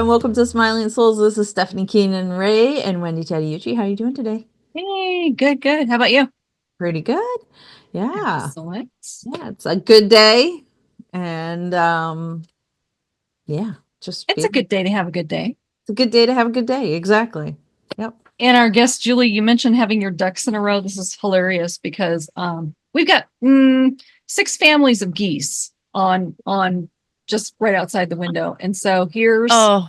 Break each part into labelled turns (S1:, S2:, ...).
S1: and welcome to Smiling Souls. This is Stephanie Keenan Ray and Wendy Tadiucci. How are you doing today?
S2: Hey, good. How about you?
S1: Pretty good. Yeah.
S2: Excellent.
S1: Yeah, it's a good day. And yeah, just
S2: It's a
S1: feeling
S2: good day to have a good day.
S1: it's a good day to have a good day. Exactly. Yep.
S2: And our guest, Julie, you mentioned having your ducks in a row. This is hilarious because we've got 6 families of geese on just right outside the window. And so here's
S3: Oh,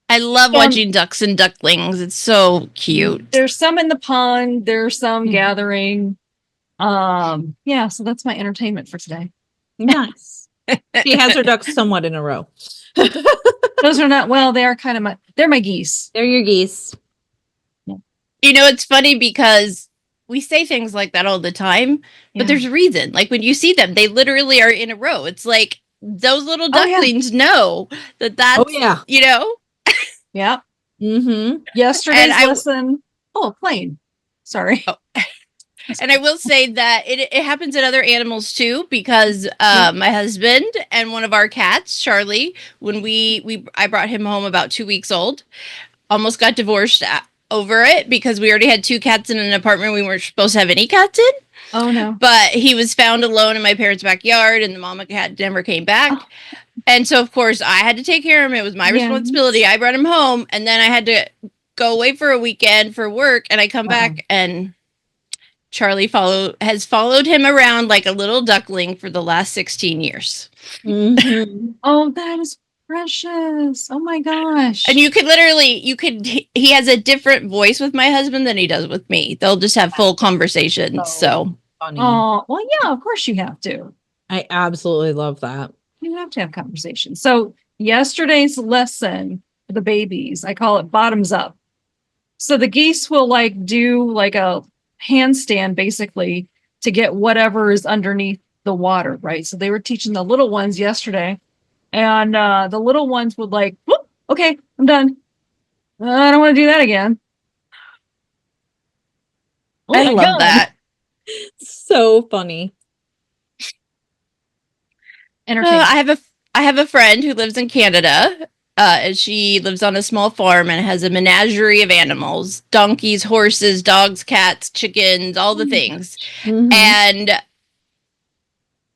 S3: I love watching ducks and ducklings. It's so cute.
S2: there's some in the pond, there's some gathering. Yeah, so that's my entertainment for today.
S1: Nice. She has her ducks somewhat in a row.
S2: Those are not they are kind of they're my geese.
S1: They're your geese.
S3: You know, it's funny because we say things like that all the time, but there's a reason. Like when you see them, they literally are in a row. It's like those little ducklings know that's, you know?
S2: Yeah.
S1: Mm-hmm.
S2: Yesterday's lesson. Oh, plane. Sorry.
S3: Oh. And I will say that it happens in other animals too, because my husband and one of our cats, Charlie, when I brought him home about 2 weeks old, almost got divorced over it because we already had 2 cats in an apartment we weren't supposed to have any cats in.
S2: Oh no.
S3: But he was found alone in my parents' backyard and the mama cat never came back. Oh. And so of course I had to take care of him. It was my responsibility. I brought him home and then I had to go away for a weekend for work and I come back and Charlie has followed him around like a little duckling for the last 16 years.
S1: Mm-hmm.
S2: Oh, that is precious. Oh my gosh.
S3: And he has a different voice with my husband than he does with me. They'll just have full conversations. So
S2: funny. Oh, well, yeah, of course you have to.
S1: I absolutely love that.
S2: You have to have conversations. So yesterday's lesson for the babies, I call it bottoms up. So the geese will do a handstand basically to get whatever is underneath the water, right? So they were teaching the little ones yesterday, and the little ones would whoop, okay, I'm done. I don't want to do that again.
S3: I love that.
S1: So funny.
S3: I have a friend who lives in Canada. And she lives on a small farm and has a menagerie of animals: donkeys, horses, dogs, cats, chickens, all the things. Mm-hmm. And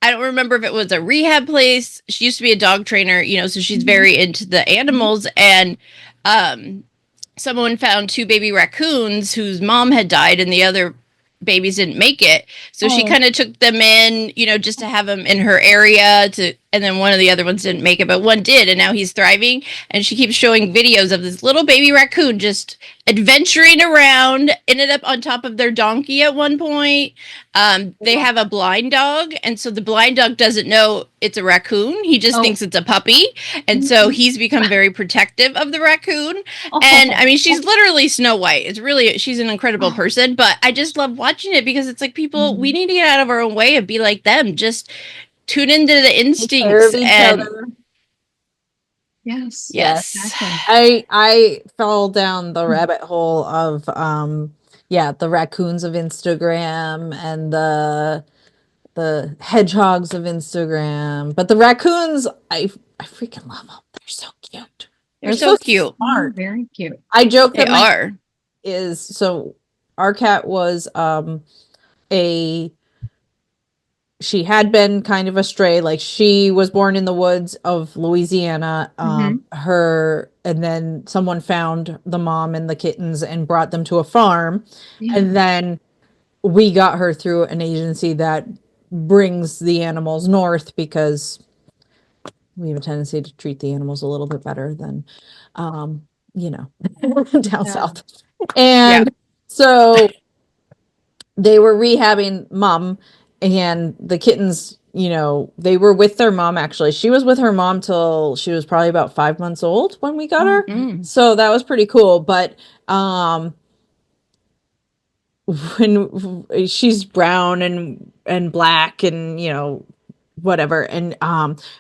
S3: I don't remember if it was a rehab place. She used to be a dog trainer, so she's very into the animals. And someone found 2 baby raccoons whose mom had died and the other babies didn't make it. So she kind of took them in, just to have them in her area and then one of the other ones didn't make it, but one did. And now he's thriving. And she keeps showing videos of this little baby raccoon just adventuring around, ended up on top of their donkey at one point. They have a blind dog. And so the blind dog doesn't know it's a raccoon. He just thinks it's a puppy. And so he's become very protective of the raccoon. And I mean, she's literally Snow White. She's an incredible person, but I just love watching it because it's like people, we need to get out of our own way and be like them. Just tune into the instincts and
S1: other.
S2: Yes.
S1: I fell down the rabbit hole of the raccoons of Instagram and the hedgehogs of Instagram, but the raccoons I freaking love them. They're so cute.
S3: They're so cute.
S1: Smart.
S2: Very cute.
S1: I joke
S3: they
S1: that our cat was she had been kind of a stray. Like she was born in the woods of Louisiana. And then someone found the mom and the kittens and brought them to a farm. Yeah. And then we got her through an agency that brings the animals north because we have a tendency to treat the animals a little bit better than, down south. And so they were rehabbing mom. And the kittens, they were with their mom, actually. She was with her mom till she was probably about 5 months old when we got her. Mm-hmm. So that was pretty cool. But when she's brown and black and, whatever. And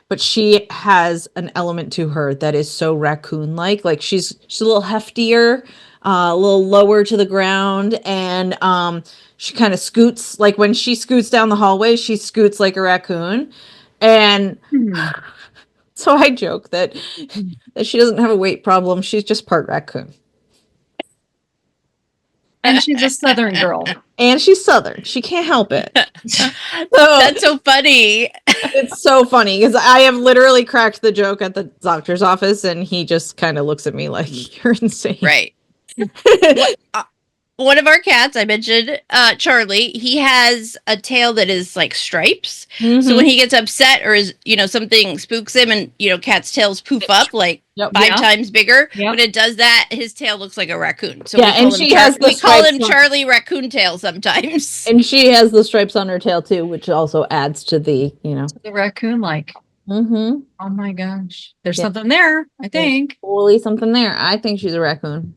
S1: but she has an element to her that is so raccoon-like. Like she's a little heftier, a little lower to the ground. And she kind of scoots, like when she scoots down the hallway, she scoots like a raccoon. And So I joke that she doesn't have a weight problem. She's just part raccoon.
S2: And she's a Southern girl.
S1: And she's Southern. She can't help it.
S3: That's so funny.
S1: It's so funny because I have literally cracked the joke at the doctor's office and he just kind of looks at me like, you're insane.
S3: Right. One of our cats, I mentioned, Charlie, he has a tail that is like stripes.
S1: Mm-hmm.
S3: So when he gets upset or is, something spooks him and, cats' tails poof up like five times bigger. Yep. When it does that, his tail looks like a raccoon. So we call him Charlie Raccoon Tail sometimes.
S1: And she has the stripes on her tail too, which also adds to the,
S2: the raccoon like.
S1: Mm-hmm.
S2: Oh my gosh. There's something there, I think.
S1: There's totally something there. I think she's a raccoon.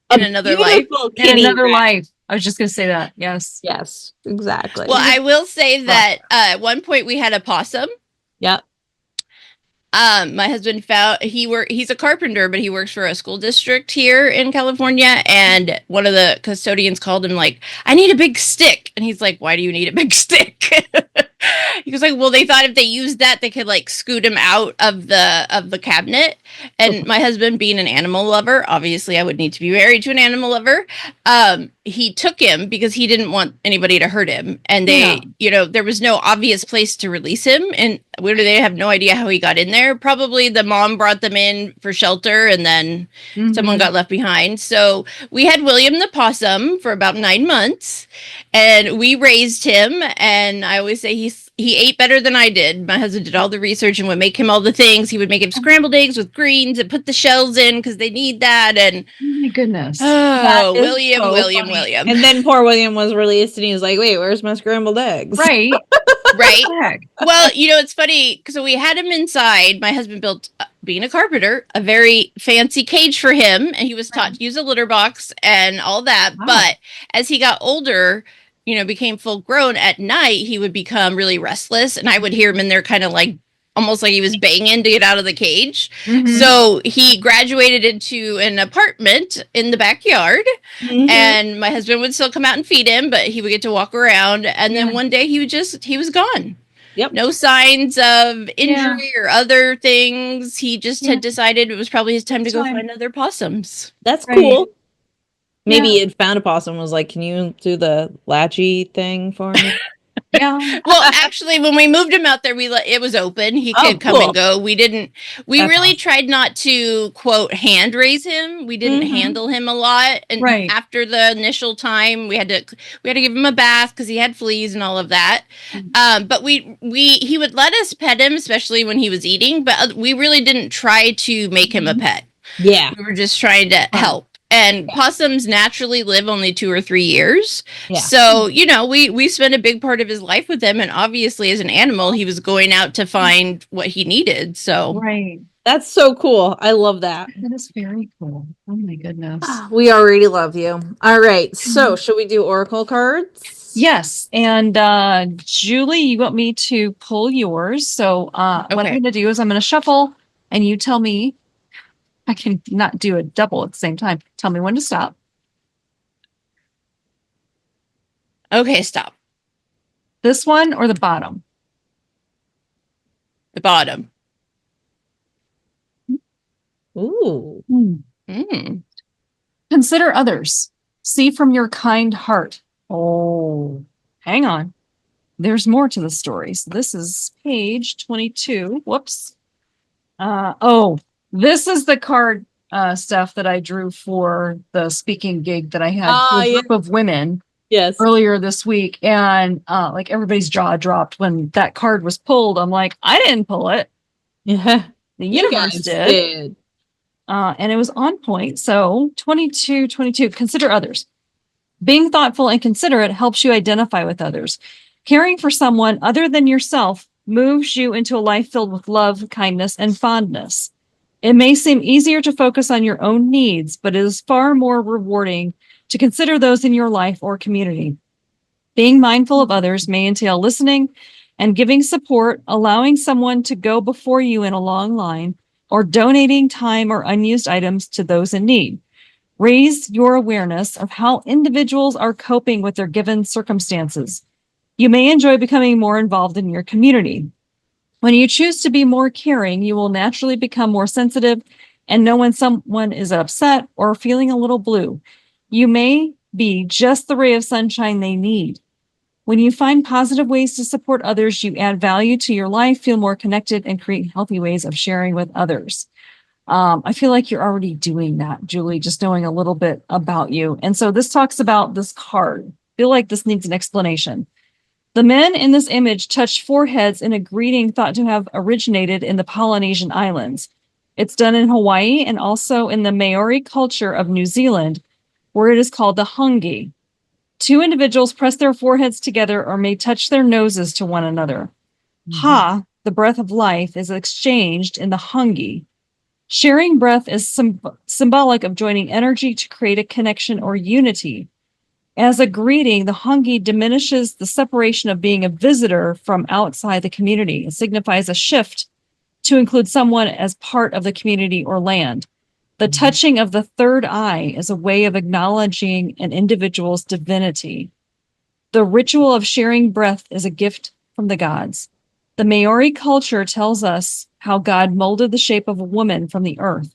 S3: In another life.
S2: In another life. I was just going to say that. Yes.
S1: Yes, exactly.
S3: Well, I will say that at one point we had a possum.
S1: Yep.
S3: My husband found he's a carpenter, but he works for a school district here in California. And one of the custodians called him like, I need a big stick. And he's like, why do you need a big stick? He was like, well, they thought if they used that, they could like scoot him out of the cabinet. And my husband being an animal lover, obviously I would need to be married to an animal lover. He took him because he didn't want anybody to hurt him. And there was no obvious place to release him. And they have no idea how he got in there. Probably the mom brought them in for shelter and then someone got left behind. So we had William the possum for about 9 months and we raised him. And I always say he ate better than I did. My husband did all the research and would make him all the things. He would make him scrambled eggs with greens and put the shells in because they need that. And
S2: oh my goodness.
S3: Oh, William.
S1: And then poor William was released and he was like, wait, where's my scrambled eggs?
S2: Right.
S3: Right. Well, it's funny. So we had him inside. My husband built, being a carpenter, a very fancy cage for him. And he was taught to use a litter box and all that. Wow. But as he got older, became full grown at night, he would become really restless. And I would hear him in there kind of like, almost like he was banging to get out of the cage. Mm-hmm. So he graduated into an apartment in the backyard. Mm-hmm. And my husband would still come out and feed him, but he would get to walk around. And then one day he was gone. Yep. No signs of injury or other things. He just had decided it was probably his time to go find other possums.
S1: That's cool. Maybe he had found a possum and was like, can you do the latchy thing for me?
S2: Yeah.
S3: Well, actually, when we moved him out there, it was open. He could come and go. We really tried not to, quote, hand raise him. We didn't handle him a lot. And after the initial time, we had to give him a bath because he had fleas and all of that. But he would let us pet him, especially when he was eating. But we really didn't try to make him a pet.
S1: Yeah.
S3: We were just trying to help. And possums naturally live only 2 or 3 years. Yeah. So, we spent a big part of his life with him. And obviously, as an animal, he was going out to find what he needed. So,
S2: right.
S1: That's so cool. I love that.
S2: That is very cool. Oh, my goodness.
S1: We already love you. All right. So, should we do oracle cards?
S2: Yes. And Julie, you want me to pull yours. So, what I'm going to do is I'm going to shuffle and you tell me. I can not do a double at the same time. Tell me when to stop.
S3: Okay, stop.
S2: This one or the bottom?
S3: The bottom.
S1: Ooh.
S2: Consider others. See from your kind heart. Oh, hang on. There's more to the story. So this is page 22. Whoops. This is the card stuff that I drew for the speaking gig that I had with a group of women earlier this week. And like everybody's jaw dropped when that card was pulled. I'm like, I didn't pull it.
S1: Yeah.
S2: The universe did. And it was on point. So 22. Consider others. Being thoughtful and considerate helps you identify with others. Caring for someone other than yourself moves you into a life filled with love, kindness, and fondness. It may seem easier to focus on your own needs, but it is far more rewarding to consider those in your life or community. Being mindful of others may entail listening and giving support, allowing someone to go before you in a long line, or donating time or unused items to those in need. Raise your awareness of how individuals are coping with their given circumstances. You may enjoy becoming more involved in your community. When you choose to be more caring, you will naturally become more sensitive and know when someone is upset or feeling a little blue. You may be just the ray of sunshine they need. When you find positive ways to support others, you add value to your life, feel more connected, and create healthy ways of sharing with others. I feel like you're already doing that, Julie, just knowing a little bit about you. And so this talks about this card. I feel like this needs an explanation. The men in this image touched foreheads in a greeting thought to have originated in the Polynesian islands. It's done in Hawaii and also in the Maori culture of New Zealand, where it is called the hungi. Two individuals press their foreheads together or may touch their noses to one another. Ha, the breath of life, is exchanged in the hungi. Sharing breath is symbolic of joining energy to create a connection or unity. As a greeting, the hungi diminishes the separation of being a visitor from outside the community. It signifies a shift to include someone as part of the community or land. The touching of the third eye is a way of acknowledging an individual's divinity. The ritual of sharing breath is a gift from the gods. The Maori culture tells us how God molded the shape of a woman from the earth.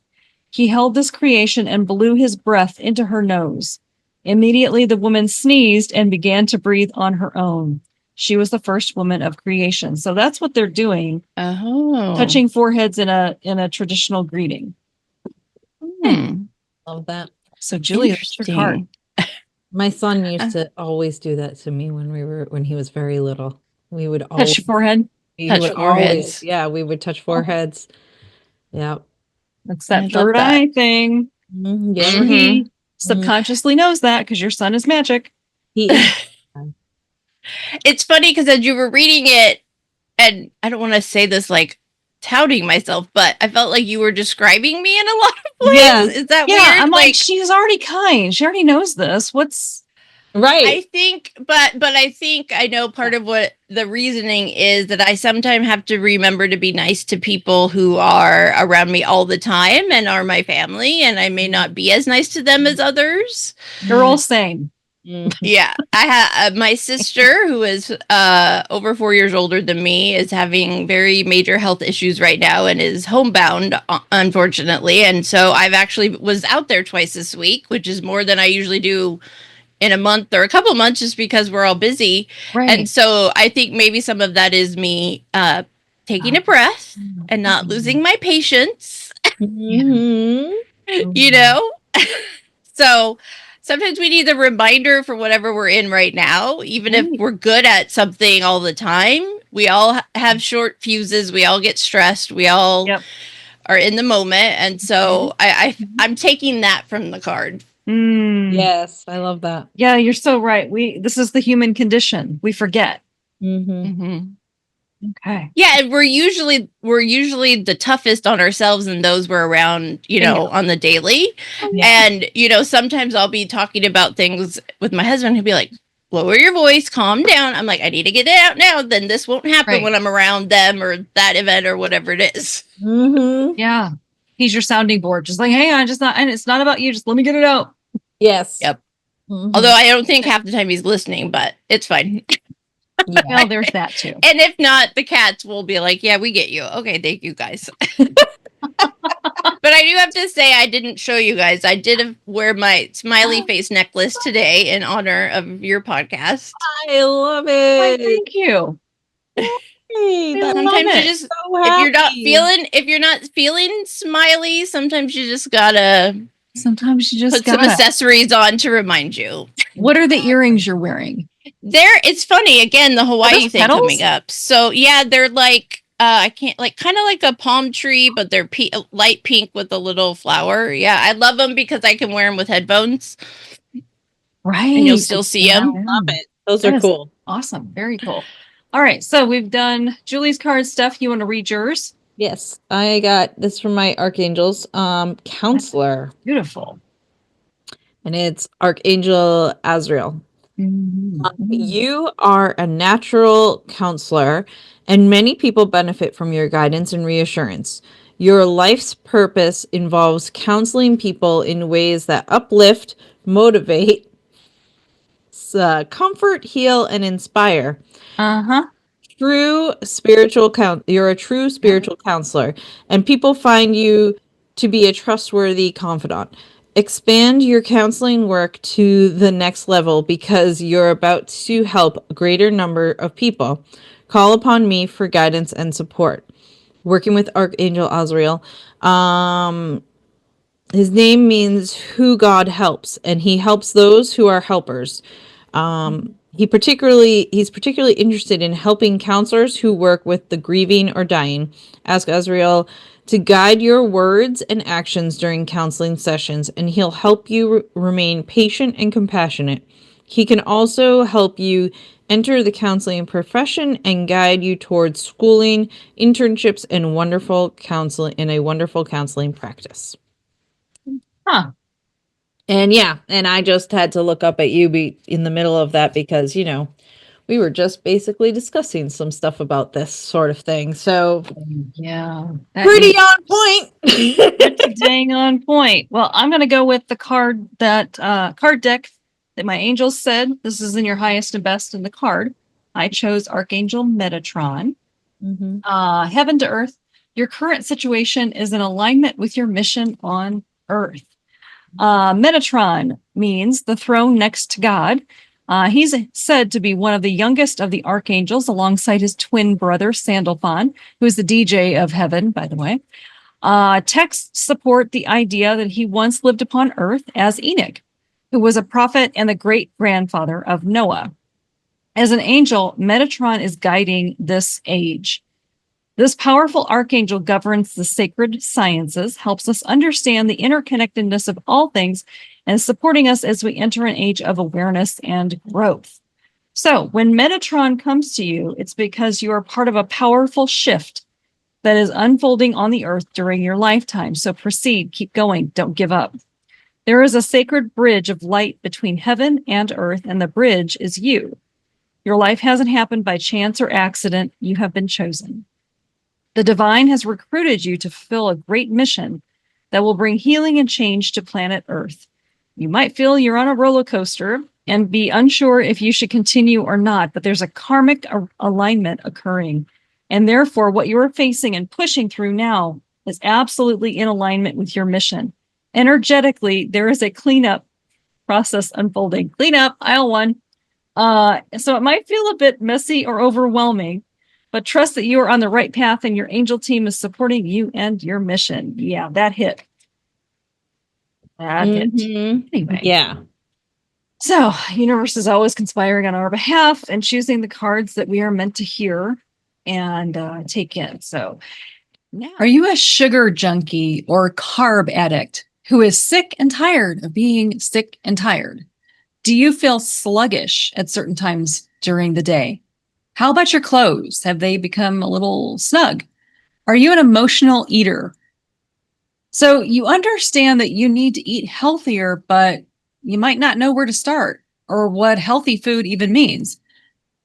S2: He held this creation and blew his breath into her nose. Immediately, the woman sneezed and began to breathe on her own. She was the first woman of creation. So that's what they're doing, touching foreheads in a traditional greeting.
S1: Love that.
S2: So, Julie, that's your card.
S1: My son used to always do that to me when he was very little. We would
S2: Touch
S1: always
S2: your forehead.
S3: Touch foreheads.
S1: we would touch foreheads. Yeah.
S2: That's that third eye thing.
S1: Yeah.
S2: He subconsciously knows that because your son is magic.
S1: He is.
S3: It's funny because as you were reading it, and I don't want to say this like touting myself, but I felt like you were describing me in a lot of ways.
S1: Yeah.
S3: Is that
S2: Yeah,
S3: weird?
S2: I'm like, she's already kind. She already knows this. What's
S1: Right.
S3: I think, but I think I know part of what the reasoning is that I sometimes have to remember to be nice to people who are around me all the time and are my family, and I may not be as nice to them as others.
S2: They're all same.
S3: Yeah, I have my sister who is over 4 years older than me is having very major health issues right now and is homebound, unfortunately. And so I've actually was out there twice this week, which is more than I usually do in a month or a couple months, just because we're all busy.
S2: Right.
S3: And so I think maybe some of that is me taking a breath and not losing my patience. You know. So sometimes we need a reminder for whatever we're in right now, even if we're good at something all the time. We all have short fuses. We all get stressed. We all are in the moment. And so I'm taking that from the card.
S1: Yes, I love that.
S2: Yeah, you're so right. This is the human condition. We forget. Okay.
S3: Yeah, and we're usually the toughest on ourselves and those we're around, on the daily. And sometimes I'll be talking about things with my husband. He'll be like, "Lower your voice, calm down." I'm like, "I need to get it out now. Then this won't happen when I'm around them or that event or whatever it is."
S2: Yeah, he's your sounding board. Just like, hey, and it's not about you. Just let me get it out.
S1: Yes.
S3: Yep. Although I don't think half the time he's listening, but it's fine.
S2: Well, there's that too.
S3: And if not, the cats will be like, "Yeah, we get you. Okay, thank you guys." But I do have to say, I didn't show you guys. I did wear my smiley face necklace today in honor of your podcast.
S1: I love it.
S2: Why, thank you.
S1: Hey,
S3: Sometimes you just, if you're not feeling smiley, sometimes you just gotta put some accessories on to remind you.
S2: What are the earrings you're wearing?
S3: It's funny, again, the Hawaii thing coming up. So yeah, they're like kind of like a palm tree, but they're light pink with a little flower. Yeah, I love them because I can wear them with headphones.
S2: Right.
S3: And you'll still see them.
S1: Love it. Those are cool.
S2: Awesome. Very cool. All right. So we've done Julie's card stuff. You want to read yours?
S1: Yes. I got this from my Archangels. Counselor.
S2: Beautiful.
S1: And it's Archangel Azrael. You are a natural counselor, and many people benefit from your guidance and reassurance. Your life's purpose involves counseling people in ways that uplift, motivate, comfort, heal, and inspire. you're a true spiritual counselor, and people find you to be a trustworthy confidant. Expand your counseling work to the next level because you're about to help a greater number of people. Call upon me for guidance and support. Working with Archangel Azrael. His name means who God helps, and he helps those who are helpers. He's particularly interested in helping counselors who work with the grieving or dying. Ask Azrael to guide your words and actions during counseling sessions, and he'll help you remain patient and compassionate. He can also help you enter the counseling profession and guide you towards schooling, internships, and a wonderful counseling practice.
S2: Huh.
S1: And yeah, and I just had to look up at you in the middle of that because, we were just basically discussing some stuff about this sort of thing. So
S2: Yeah.
S1: pretty on point.
S2: Pretty dang on point. Well, I'm going to go with the card deck that my angels said. This is in your highest and best in the card. I chose Archangel Metatron. Heaven to Earth. Your current situation is in alignment with your mission on Earth. Metatron means the throne next to God. He's said to be one of the youngest of the archangels alongside his twin brother, Sandalphon, who is the DJ of heaven, by the way. Texts support the idea that he once lived upon earth as Enoch, who was a prophet and the great-grandfather of Noah. As an angel, Metatron is guiding this age. This powerful archangel governs the sacred sciences, helps us understand the interconnectedness of all things, and is supporting us as we enter an age of awareness and growth. So when Metatron comes to you, it's because you are part of a powerful shift that is unfolding on the earth during your lifetime. So proceed, keep going, don't give up. There is a sacred bridge of light between heaven and earth, and the bridge is you. Your life hasn't happened by chance or accident. You have been chosen. The divine has recruited you to fulfill a great mission that will bring healing and change to planet Earth. You might feel you're on a roller coaster and be unsure if you should continue or not, but there's a karmic alignment occurring. And therefore, what you are facing and pushing through now is absolutely in alignment with your mission. Energetically, there is a cleanup process unfolding. Cleanup, aisle one. So it might feel a bit messy or overwhelming, but trust that you are on the right path and your angel team is supporting you and your mission. Yeah, that hit. That hit. Anyway.
S1: Yeah.
S2: So, universe is always conspiring on our behalf and choosing the cards that we are meant to hear and take in. So, are you a sugar junkie or carb addict who is sick and tired of being sick and tired? Do you feel sluggish at certain times during the day? How about your clothes? Have they become a little snug? Are you an emotional eater? So you understand that you need to eat healthier, but you might not know where to start or what healthy food even means.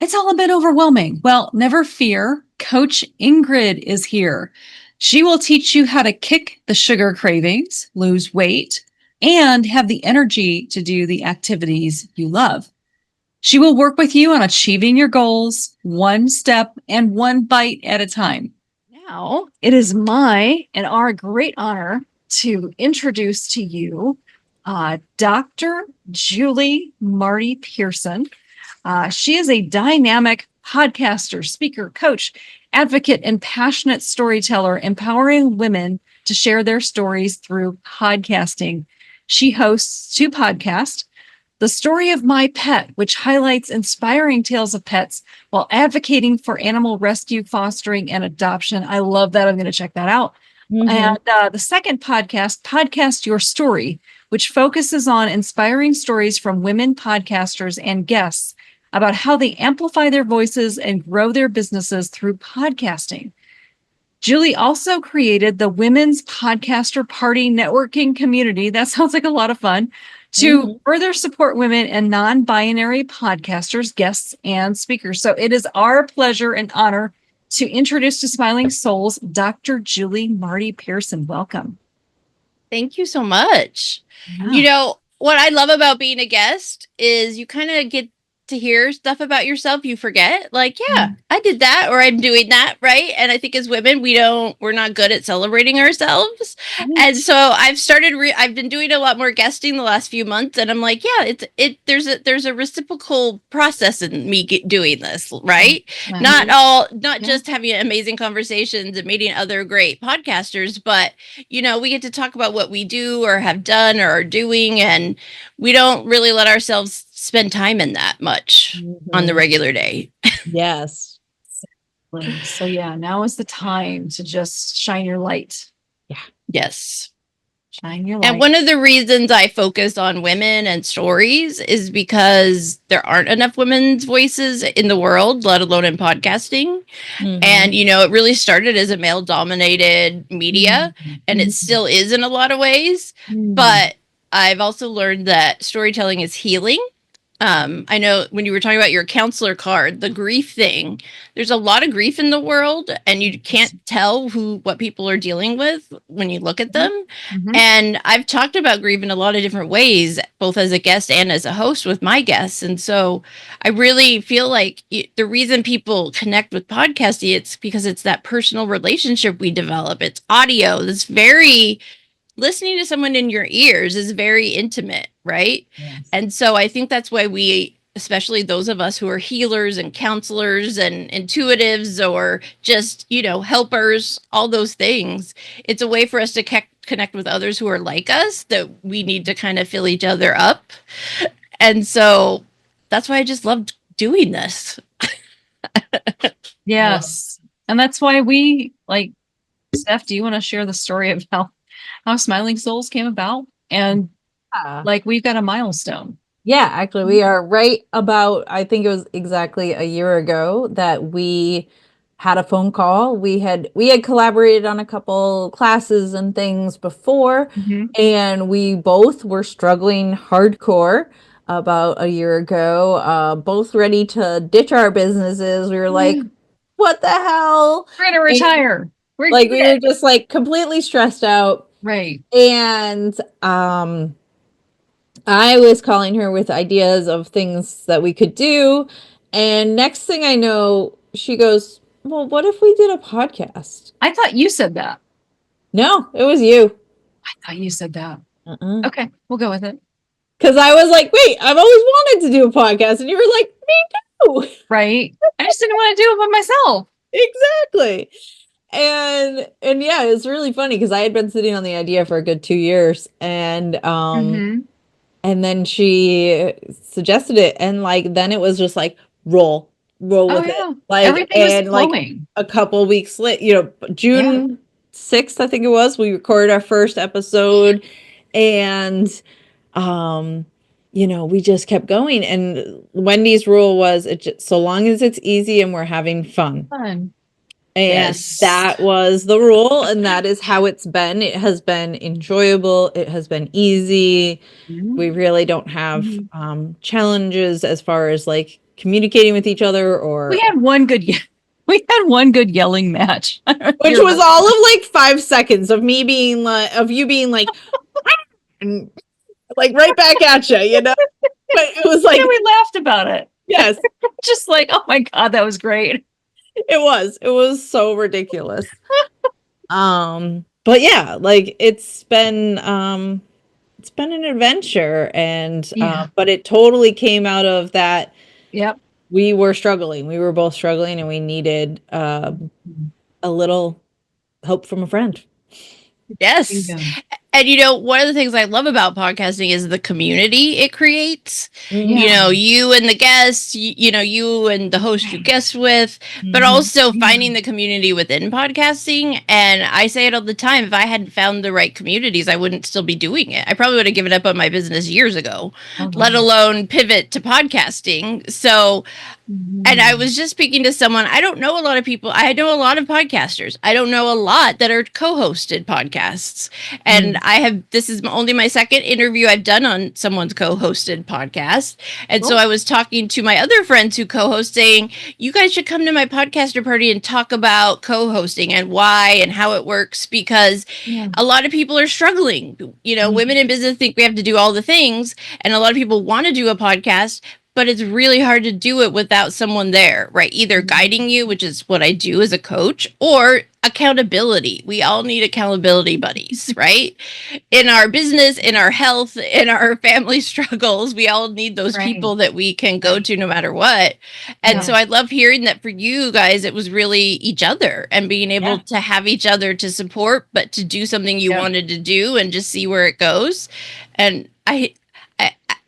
S2: It's all a bit overwhelming. Well, never fear. Coach Ingrid is here. She will teach you how to kick the sugar cravings, lose weight, and have the energy to do the activities you love. She will work with you on achieving your goals, one step and one bite at a time. Now, it is my and our great honor to introduce to you Dr. Julie Marty-Pearson. She is a dynamic podcaster, speaker, coach, advocate, and passionate storyteller, empowering women to share their stories through podcasting. She hosts 2 podcasts, The Story of My Pet, which highlights inspiring tales of pets while advocating for animal rescue, fostering, and adoption. I love that. I'm going to check that out. And the second podcast, Podcast Your Story, which focuses on inspiring stories from women podcasters and guests about how they amplify their voices and grow their businesses through podcasting. Julie also created the Women's Podcaster Party networking community. That sounds like a lot of fun. To further support women and non-binary podcasters, guests, and speakers. So it is our pleasure and honor to introduce to Smiling Souls, Dr. Julie Marty-Pearson. Welcome.
S3: Thank you so much.
S2: Yeah.
S3: You know, what I love about being a guest is you kind of get to hear stuff about yourself, you forget, like, yeah, I did that, or I'm doing that, right? And I think as women, we're not good at celebrating ourselves. And so I've been doing a lot more guesting the last few months, and I'm like, yeah, there's a reciprocal process in me doing this, right? Not just having amazing conversations and meeting other great podcasters, but we get to talk about what we do or have done or are doing, and we don't really let ourselves spend time in that much on the regular day.
S1: Yes.
S2: So yeah, now is the time to just shine your light.
S1: Yeah.
S3: Yes.
S2: Shine your light.
S3: And one of the reasons I focus on women and stories is because there aren't enough women's voices in the world, let alone in podcasting. And, it really started as a male dominated media, and it still is in a lot of ways. But I've also learned that storytelling is healing. I know when you were talking about your counselor card, the grief thing, there's a lot of grief in the world, and you can't tell what people are dealing with when you look at them. And I've talked about grief in a lot of different ways, both as a guest and as a host with my guests. And so I really feel like the reason people connect with podcasting, it's because it's that personal relationship we develop. It's audio. Listening to someone in your ears is very intimate, right? Yes. And so I think that's why we, especially those of us who are healers and counselors and intuitives or just, helpers, all those things, it's a way for us to connect with others who are like us, that we need to kind of fill each other up. And so that's why I just loved doing this.
S2: Yes. And that's why we, like, Steph, do you want to share the story of how Smiling Souls came about? And we've got a milestone.
S1: Yeah, actually we are right about, I think it was exactly a year ago that we had a phone call. We had collaborated on a couple classes and things before, and we both were struggling hardcore about a year ago, both ready to ditch our businesses. We were like, what the hell?
S2: We're gonna retire.
S1: We were just like completely stressed out.
S2: Right.
S1: And I was calling her with ideas of things that we could do. And next thing I know, she goes, well, what if we did a podcast?
S2: I thought you said that.
S1: No, it was you.
S2: I thought you said that. Okay, we'll go with it.
S1: Because I was like, wait, I've always wanted to do a podcast. And you were like, me too.
S2: Right. I just didn't want to do it by myself.
S1: Exactly. And yeah, it's really funny because I had been sitting on the idea for a good 2 years, and then she suggested it, and then it was just like roll with it.
S2: Everything was flowing.
S1: A couple weeks later, June 6th, I think it was, we recorded our first episode, and we just kept going. And Wendy's rule was so long as it's easy and we're having fun. And that was the rule, and that is how it's been. It has been enjoyable. It has been easy. We really don't have challenges as far as communicating with each other. Or
S2: we had one good yelling match,
S1: which was all of 5 seconds of me being of you being and right back at you, But it was
S2: we laughed about it.
S1: Yes,
S2: just oh my God, that was great.
S1: It was so ridiculous. But yeah, it's been an adventure, and but it totally came out of that.
S2: Yep.
S1: We were struggling. We were both struggling, and we needed a little help from a friend.
S3: Yes. And one of the things I love about podcasting is the community it creates. You and the guests, you and the host you guest with, but also finding the community within podcasting. And I say it all the time, if I hadn't found the right communities, I wouldn't still be doing it. I probably would have given up on my business years ago, let alone pivot to podcasting. So, and I was just speaking to someone, I don't know a lot of people. I know a lot of podcasters. I don't know a lot that are co-hosted podcasts. And this is only my second interview I've done on someone's co-hosted podcast. And so I was talking to my other friends who co-host, saying, you guys should come to my podcaster party and talk about co-hosting and why and how it works, because a lot of people are struggling. Women in business think we have to do all the things. And a lot of people want to do a podcast, but it's really hard to do it without someone there, right? Either guiding you, which is what I do as a coach, or accountability. We all need accountability buddies, right? In our business, in our health, in our family struggles, we all need those people that we can go to no matter what. And so I love hearing that for you guys, it was really each other and being able to have each other to support, but to do something you wanted to do and just see where it goes. And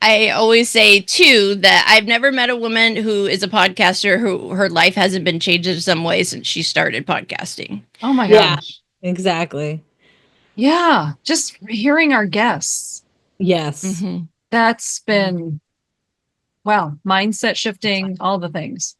S3: I always say too that I've never met a woman who is a podcaster who her life hasn't been changed in some way since she started podcasting.
S2: Oh my gosh.
S1: Yeah, exactly.
S2: Yeah. Just hearing our guests.
S1: Yes.
S2: That's been, wow, mindset shifting, all the things.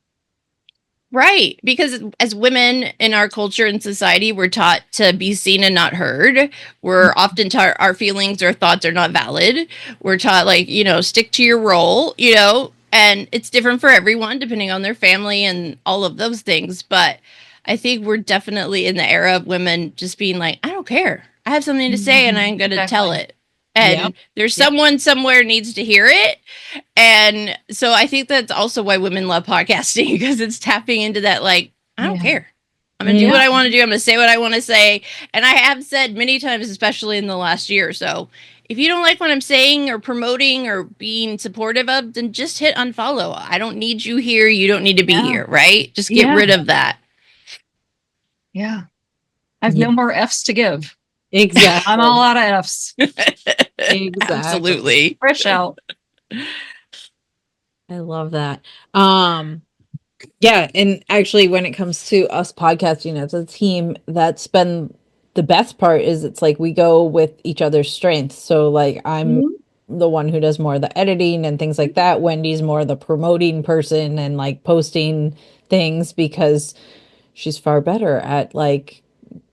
S3: Right. Because as women in our culture and society, we're taught to be seen and not heard. We're often taught our feelings or thoughts are not valid. We're taught, like, you know, stick to your role, you know, and it's different for everyone depending on their family and all of those things. But I think we're definitely in the era of women just being like, I don't care. I have something to say and I'm going to tell it. And there's someone somewhere needs to hear it. And so I think that's also why women love podcasting, because it's tapping into that, like, I don't care. I'm going to do what I want to do. I'm going to say what I want to say. And I have said many times, especially in the last year or so, if you don't like what I'm saying or promoting or being supportive of, then just hit unfollow. I don't need you here. You don't need to be here, right? Just get rid of that.
S2: Yeah. I have no more F's to give.
S1: Exactly.
S2: I'm all out of F's.
S1: Exactly.
S3: Absolutely.
S2: Fresh out.
S1: I love that. Yeah, and actually when it comes to us podcasting as a team, that's been the best part, is it's like we go with each other's strengths. So like I'm the one who does more of the editing and things like that. Wendy's more the promoting person and like posting things, because she's far better at like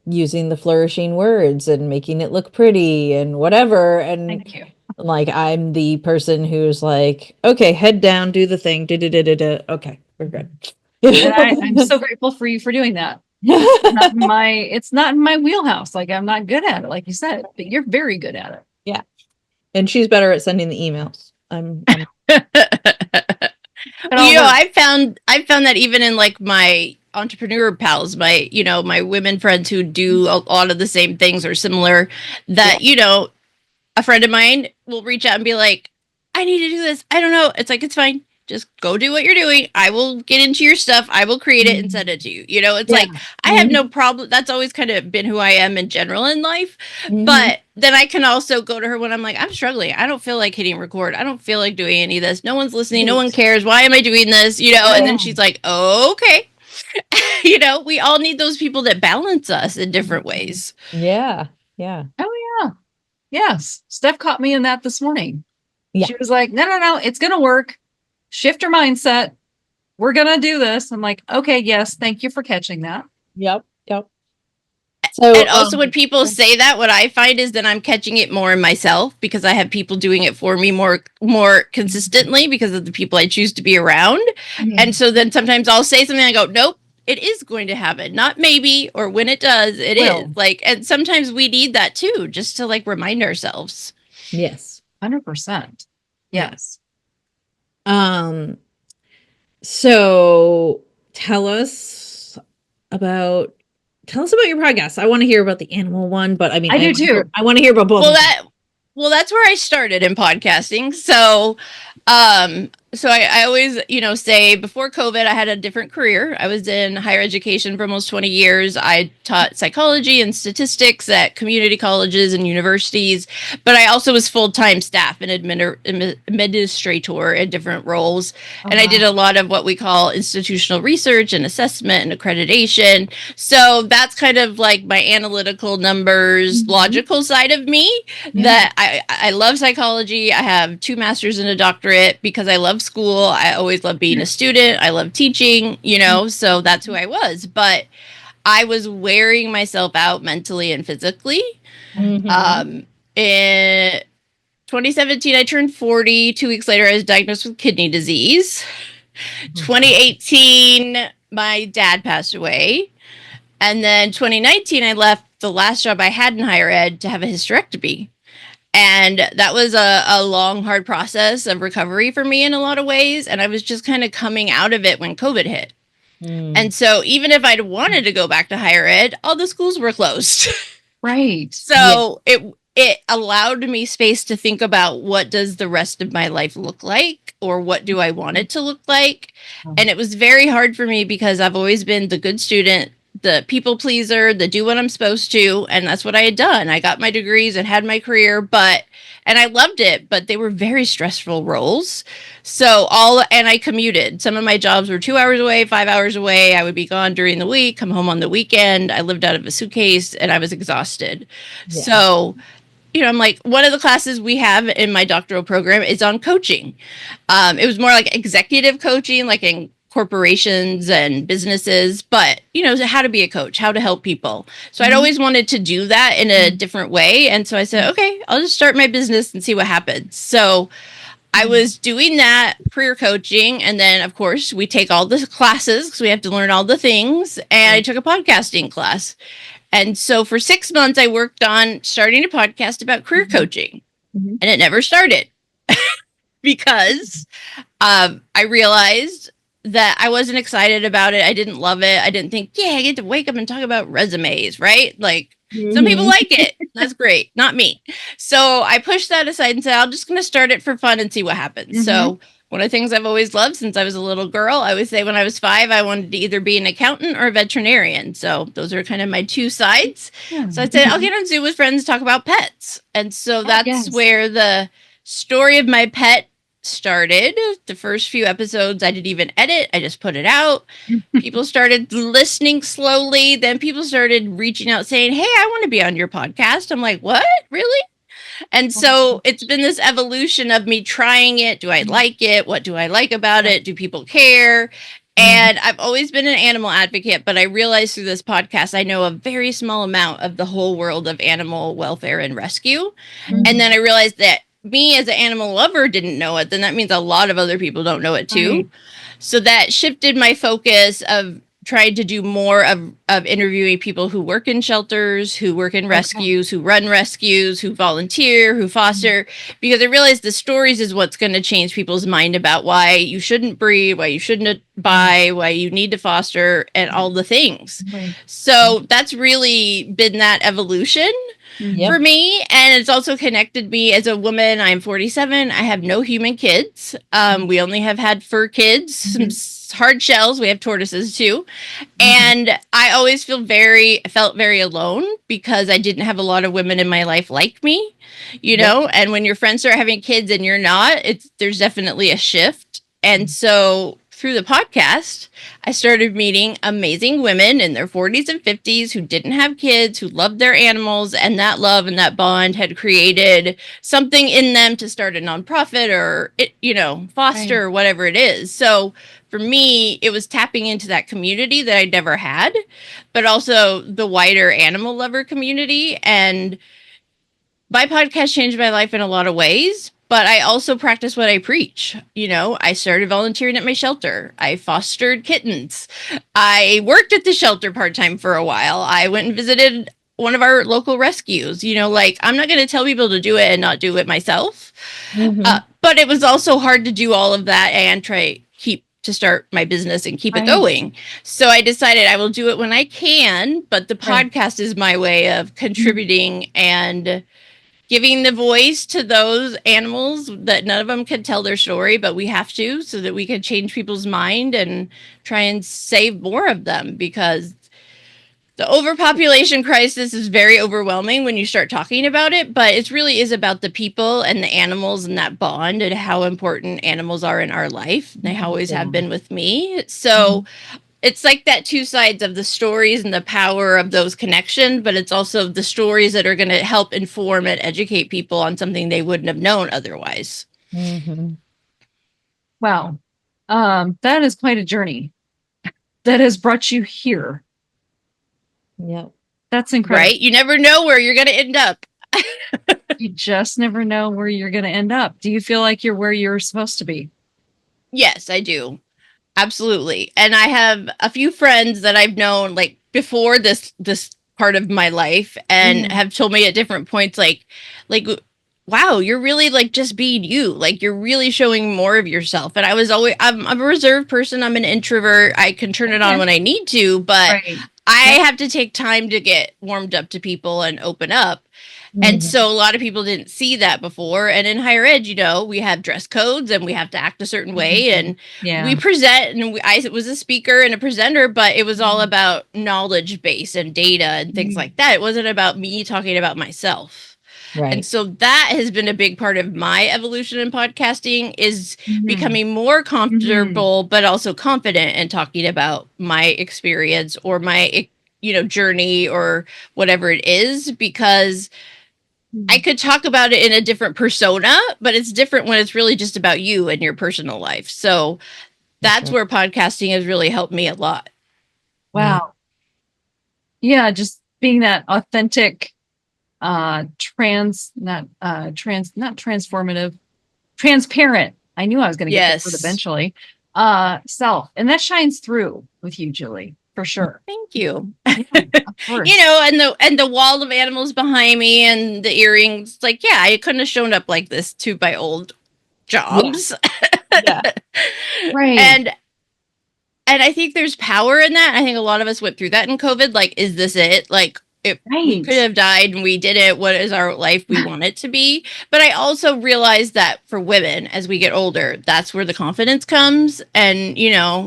S1: using the flourishing words and making it look pretty and whatever. And
S2: thank you.
S1: Like I'm the person who's like, okay, head down, do the thing. Okay, we're good.
S2: And I'm so grateful for you for doing that. It's not in my wheelhouse. Like, I'm not good at it, like you said, but you're very good at it.
S1: Yeah. And she's better at sending the emails. I'm
S3: Well, you know, I found that even in like my entrepreneur pals, my, you know, my women friends who do a lot of the same things or similar, that, you know, a friend of mine will reach out and be like, I need to do this. I don't know. It's like, it's fine. Just go do what you're doing. I will get into your stuff. I will create it and send it to you. You know, it's like, I have no problem. That's always kind of been who I am in general in life. But then I can also go to her when I'm like, I'm struggling. I don't feel like hitting record. I don't feel like doing any of this. No one's listening. No one cares. Why am I doing this? You know, and then she's like, oh, okay. You know, we all need those people that balance us in different ways.
S1: Yeah. Yeah.
S2: Oh, yeah. Yes. Steph caught me in that this morning.
S1: Yeah.
S2: She was like, no, it's going to work. Shift your mindset. We're going to do this. I'm like, okay, yes. Thank you for catching that.
S1: Yep.
S3: So, and also when people say that, what I find is that I'm catching it more in myself, because I have people doing it for me more consistently because of the people I choose to be around. And so then sometimes I'll say something, I go, nope, it is going to happen. Not maybe, or when it does, it is. Like, and sometimes we need that too, just to like remind ourselves.
S1: Yes.
S2: 100%. Yes.
S1: So tell us about your podcast. I want to hear about the animal one, but I mean,
S2: I do too.
S1: I want to hear about both.
S3: Well, that's where I started in podcasting. So, I always, you know, say before COVID, I had a different career. I was in higher education for almost 20 years. I taught psychology and statistics at community colleges and universities, but I also was full-time staff and administrator in different roles. And I did a lot of what we call institutional research and assessment and accreditation. So that's kind of like my analytical numbers, logical side of me. That I love psychology. I have 2 masters and a doctorate because I love school. I always loved being a student. I love teaching, you know, so that's who I was. But I was wearing myself out mentally and physically. In 2017, I turned 40. 2 weeks later, I was diagnosed with kidney disease. 2018, my dad passed away. And then 2019, I left the last job I had in higher ed to have a hysterectomy. And that was a long, hard process of recovery for me in a lot of ways. And I was just kind of coming out of it when COVID hit. And so even if I'd wanted to go back to higher ed, all the schools were closed.
S2: Right.
S3: So it allowed me space to think about what does the rest of my life look like, or what do I want it to look like. And it was very hard for me because I've always been the good student, the people pleaser, the do what I'm supposed to. And that's what I had done. I got my degrees and had my career, and I loved it, but they were very stressful roles. And I commuted. Some of my jobs were 2 hours away, 5 hours away. I would be gone during the week, come home on the weekend. I lived out of a suitcase and I was exhausted. Yeah. So, I'm like, one of the classes we have in my doctoral program is on coaching. It was more like executive coaching, like in corporations and businesses, but how to be a coach, how to help people. So I'd always wanted to do that in a different way. And so I said, okay, I'll just start my business and see what happens. So I was doing that career coaching. And then of course we take all the classes because we have to learn all the things. And I took a podcasting class. And so for 6 months, I worked on starting a podcast about career coaching, and it never started because I realized that I wasn't excited about it. I didn't love it. I didn't think, I get to wake up and talk about resumes, right? Like some people like it. That's great. Not me. So I pushed that aside and said, I'm just going to start it for fun and see what happens. So one of the things I've always loved since I was a little girl, I would say when I was 5, I wanted to either be an accountant or a veterinarian. So those are kind of my two sides. Yeah. So I said, I'll get on Zoom with friends, talk about pets. And so that's where the story of my pet started. The first few episodes I didn't even edit. I just put it out. People started listening slowly. Then people started reaching out saying, hey, I want to be on your podcast. I'm like, what? Really? And so it's been this evolution of me trying it. Do I like it? What do I like about it? Do people care? And I've always been an animal advocate, but I realized through this podcast, I know a very small amount of the whole world of animal welfare and rescue. And then I realized that me as an animal lover didn't know it, then that means a lot of other people don't know it too. Right. So that shifted my focus of trying to do more of interviewing people who work in shelters, who work in rescues, who run rescues, who volunteer, who foster, because I realized the stories is what's going to change people's mind about why you shouldn't breed, why you shouldn't buy, why you need to foster, and all the things. So that's really been that evolution. For me, and it's also connected me as a woman. I'm 47. I have no human kids. We only have had fur kids, some hard shells. We have tortoises too. And I always felt very alone because I didn't have a lot of women in my life like me, know, and when your friends start having kids and you're not, there's definitely a shift. And so through the podcast, I started meeting amazing women in their 40s and 50s who didn't have kids, who loved their animals, and that love and that bond had created something in them to start a nonprofit or, foster or whatever it is. So for me, it was tapping into that community that I'd never had, but also the wider animal lover community. And my podcast changed my life in a lot of ways. But I also practice what I preach. I started volunteering at my shelter. I fostered kittens. I worked at the shelter part-time for a while. I went and visited one of our local rescues. I'm not going to tell people to do it and not do it myself. But it was also hard to do all of that and to start my business and keep it going. So I decided I will do it when I can. But the podcast is my way of contributing and giving the voice to those animals that none of them can tell their story, but we have to, so that we can change people's mind and try and save more of them, because the overpopulation crisis is very overwhelming when you start talking about it, but it really is about the people and the animals and that bond and how important animals are in our life. They always have been with me. So it's like that two sides of the stories and the power of those connections, but it's also the stories that are going to help inform and educate people on something they wouldn't have known otherwise.
S2: Wow. That is quite a journey that has brought you here.
S1: Yep.
S2: That's incredible.
S3: Right? You never know where you're going to end up.
S2: You just never know where you're going to end up. Do you feel like you're where you're supposed to be?
S3: Yes, I do. Absolutely. And I have a few friends that I've known like before this part of my life and have told me at different points, like wow, you're really like just being you. Like you're really showing more of yourself. And I'm a reserved person. I'm an introvert. I can turn it on when I need to, but
S2: Right.
S3: I have to take time to get warmed up to people and open up. And
S1: Mhm.
S3: so a lot of people didn't see that before. And in higher ed, we have dress codes and we have to act a certain way. And
S2: Yeah.
S3: we present, and I was a speaker and a presenter, but it was all about knowledge base and data and things like that. It wasn't about me talking about myself. And
S1: Right.
S3: so that has been a big part of my evolution in podcasting is
S2: Mhm.
S3: becoming more comfortable, but also confident in talking about my experience or my, journey or whatever it is, because I could talk about it in a different persona, but it's different when it's really just about you and your personal life. So that's
S1: sure.
S3: where podcasting has really helped me a lot.
S2: Wow. Yeah, just being that authentic, not transformative, transparent. I knew I was going to get that word
S3: Yes.
S2: eventually. Self. And that shines through with you, Julie, for sure.
S3: Thank you.
S2: Of course.
S3: And the wall of animals behind me and the earrings, like, yeah, I couldn't have shown up like this to my old jobs.
S1: Yeah.
S2: Right.
S3: And I think there's power in that. I think a lot of us went through that in COVID. Like, is this it? Like, if we could have died and we did it, what is our life we want it to be? But I also realized that for women, as we get older, that's where the confidence comes. And,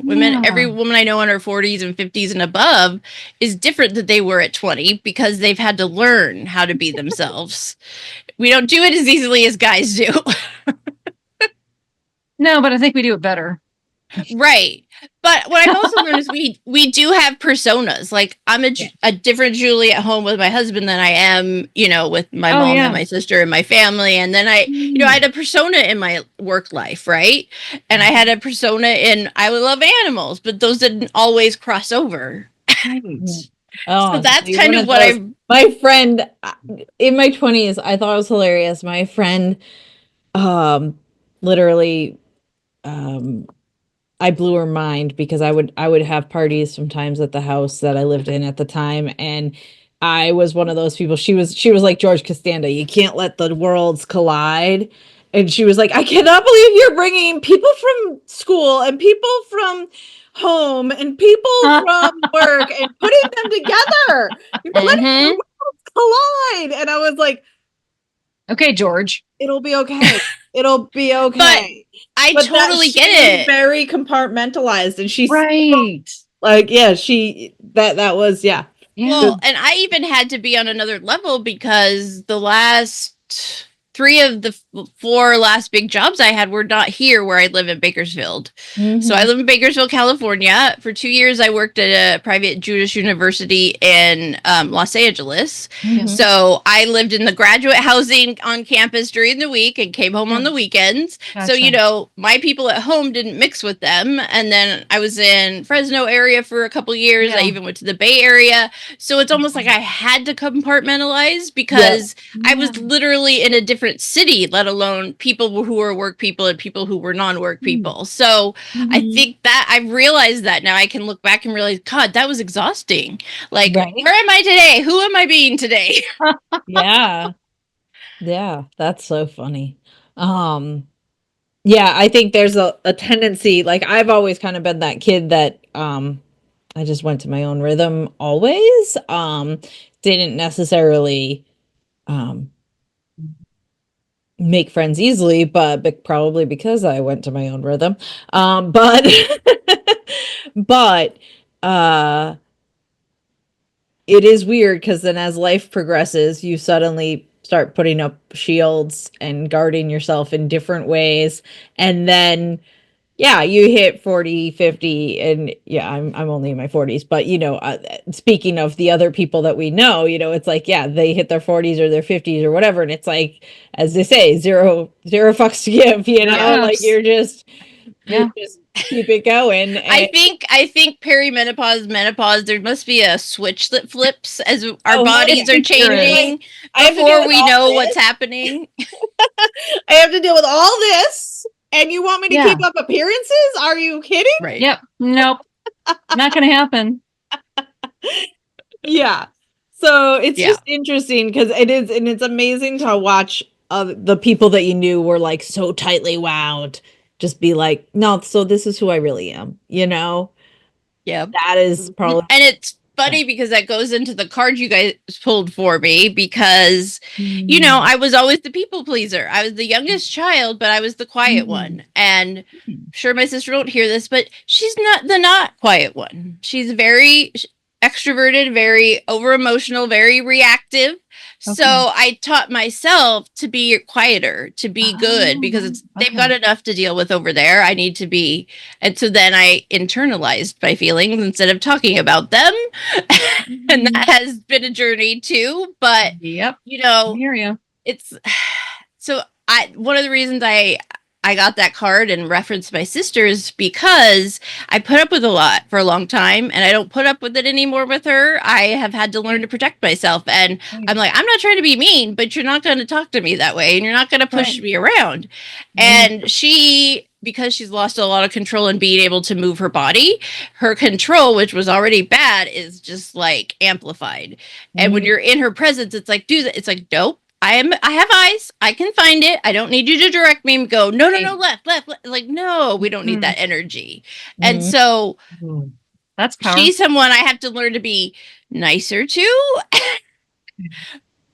S3: women, every woman I know in her 40s and 50s and above is different than they were at 20 because they've had to learn how to be themselves. We don't do it as easily as guys do.
S2: No, but I think we do it better.
S3: Right. But what I've also learned is we do have personas. Like I'm a different Julie at home with my husband than I am, with my mom and my sister and my family. And then I had a persona in my work life, right? And I had a persona in I would love animals, but those didn't always cross over.
S1: Oh,
S3: so that's kind of what
S1: my friend in my 20s, I thought it was hilarious. My friend literally I blew her mind because I would have parties sometimes at the house that I lived in at the time, and I was one of those people. She was like George Costanza. You can't let the worlds collide. And she was like, I cannot believe you're bringing people from school and people from home and people from work and putting them together. You're letting the worlds collide. And I was like,
S2: okay, George,
S1: it'll be okay. It'll be okay.
S3: I totally get it.
S1: Very compartmentalized, and she's
S2: right.
S1: Like, yeah, that was, yeah.
S3: Well, and I even had to be on another level because the last 3 of the 4 last big jobs I had were not here where I live in Bakersfield. Mm-hmm. So I live in Bakersfield, California. For 2 years, I worked at a private Jewish university in Los Angeles. Mm-hmm. So I lived in the graduate housing on campus during the week and came home on the weekends. Gotcha. So, my people at home didn't mix with them. And then I was in Fresno area for a couple years. I even went to the Bay Area. So it's almost like I had to compartmentalize because I was literally in a different city, let alone people who were work people and people who were non-work people. So I think that I've realized that now I can look back and realize, God, that was exhausting. Like, where am I today? Who am I being today?
S1: Yeah, that's so funny. Yeah, I think there's a tendency, like I've always kind of been that kid that I just went to my own rhythm always. Didn't necessarily make friends easily, but probably because I went to my own rhythm. But but it is weird because then as life progresses, you suddenly start putting up shields and guarding yourself in different ways. And then you hit 40, 50, and I'm only in my 40s, but speaking of the other people that we know, it's like, they hit their 40s or their 50s or whatever. And it's like, as they say, zero fucks to give, like you're just keep it going. And
S3: I think perimenopause, menopause, there must be a switch that flips as our bodies are changing before we know what's happening.
S1: I have to deal with all this. And you want me to keep up appearances? Are you kidding?
S2: Right. Yep. Nope. Not going to happen.
S1: Yeah. So it's just interesting because it is, and it's amazing to watch the people that you knew were like so tightly wound, just be like, no, so this is who I really am, you know?
S3: Yep.
S1: That is probably
S3: And it's funny because that goes into the card you guys pulled for me because, I was always the people pleaser. I was the youngest child, but I was the quiet one. And I'm sure my sister won't hear this, but she's not the not quiet one. She's very extroverted, very over emotional, very reactive. So I taught myself to be quieter, to be good because they've got enough to deal with over there. I need to be. And so then I internalized my feelings instead of talking about them. And that has been a journey too. But,
S2: I hear you.
S3: it's so one of the reasons I got that card and referenced my sisters because I put up with a lot for a long time and I don't put up with it anymore with her. I have had to learn to protect myself. And I'm like, I'm not trying to be mean, but you're not going to talk to me that way and you're not going to push me around. And she, because she's lost a lot of control in being able to move her body, her control, which was already bad, is just like amplified. And when you're in her presence, it's like, do that. It's like, nope. I have eyes. I can find it. I don't need you to direct me and go, no, left. Like, no, we don't need that energy. And so
S2: that's powerful.
S3: She's someone I have to learn to be nicer to.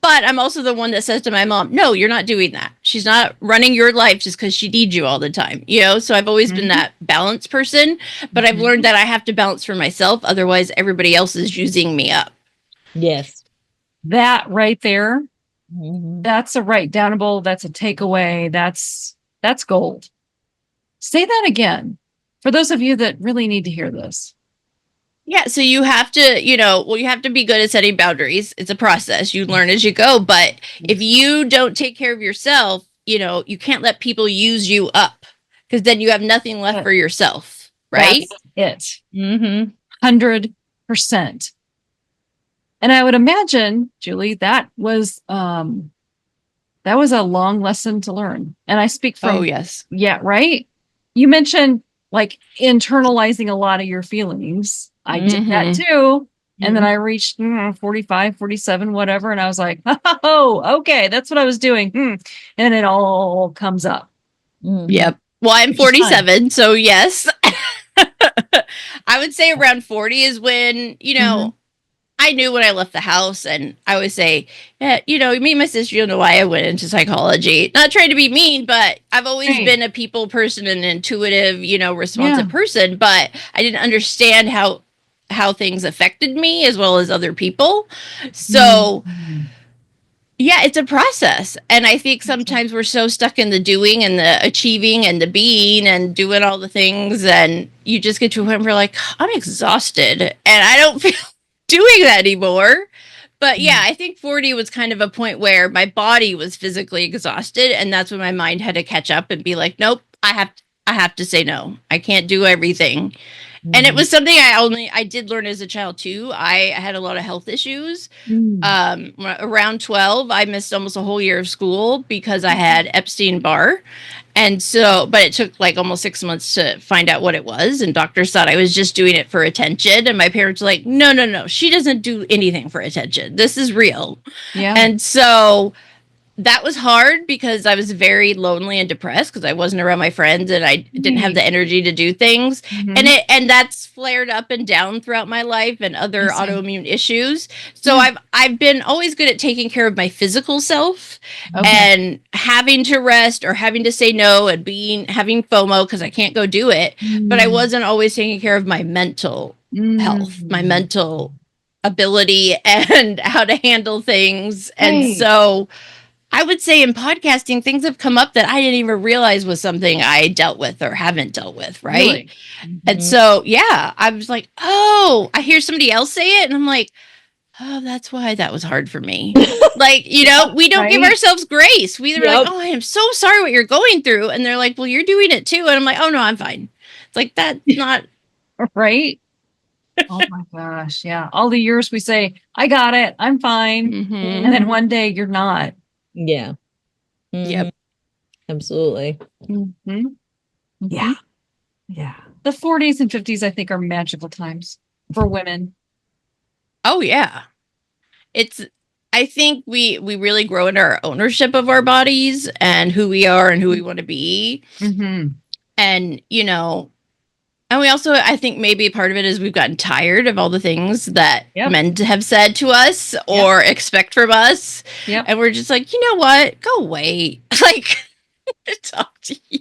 S3: But I'm also the one that says to my mom, no, you're not doing that. She's not running your life just because she needs you all the time. So I've always been that balance person, but I've learned that I have to balance for myself. Otherwise, everybody else is using me up.
S1: Yes.
S2: That right there. That's a write downable. That's a takeaway. That's gold. Say that again for those of you that really need to hear this.
S3: Yeah. So you have to, you have to be good at setting boundaries. It's a process. You learn as you go. But if you don't take care of yourself, you can't let people use you up because then you have nothing left for yourself. Right.
S2: That's it. 100%. And I would imagine, Julie, that was a long lesson to learn. And I speak from,
S3: yes.
S2: Yeah, right. You mentioned like internalizing a lot of your feelings. I did that too. And then I reached 45, 47, whatever. And I was like, oh, okay, that's what I was doing. And it all comes up.
S3: Yep. Well, I'm 47. So yes, I would say around 40 is when, I knew when I left the house, and I always say, me and my sister, you'll know why I went into psychology. Not trying to be mean, but I've always been a people person, an intuitive, responsive person, but I didn't understand how things affected me as well as other people. So yeah, it's a process. And I think sometimes we're so stuck in the doing and the achieving and the being and doing all the things, and you just get to a point where you're like, I'm exhausted and I don't feel doing that anymore. But yeah, I think 40 was kind of a point where my body was physically exhausted, and that's when my mind had to catch up and be like, nope, I have to say no. I can't do everything. And it was something I did learn as a child too. I had a lot of health issues. Around 12, I missed almost a whole year of school because I had Epstein-Barr. And so, but it took like almost 6 months to find out what it was. And doctors thought I was just doing it for attention. And my parents were like, no, she doesn't do anything for attention. This is real. Yeah. And so that was hard because I was very lonely and depressed because I wasn't around my friends and I didn't have the energy to do things. And that's flared up and down throughout my life and other autoimmune issues. So I've been always good at taking care of my physical self and having to rest or having to say no and having FOMO because I can't go do it. But I wasn't always taking care of my mental health, my mental ability and how to handle things. And so I would say in podcasting, things have come up that I didn't even realize was something I dealt with or haven't dealt with, right? Really? And so, yeah, I was like, oh, I hear somebody else say it, and I'm like, oh, that's why that was hard for me. Like, we don't give ourselves grace. We're like, oh, I am so sorry what you're going through. And they're like, well, you're doing it too. And I'm like, oh, no, I'm fine. It's like, that's not
S2: right. Oh my gosh. Yeah. All the years we say, I got it. I'm fine. And then one day you're not.
S1: Yeah.
S3: Yep.
S1: Absolutely.
S2: Yeah. Yeah. The 40s and 50s, I think, are magical times for women.
S3: Oh, yeah. I think we really grow in our ownership of our bodies and who we are and who we want to be.
S2: Mm-hmm.
S3: And, and we also, I think maybe part of it is we've gotten tired of all the things that
S2: Yep.
S3: men have said to us or expect from us.
S2: Yep.
S3: And we're just like, you know what? Go away. Like, talk to you.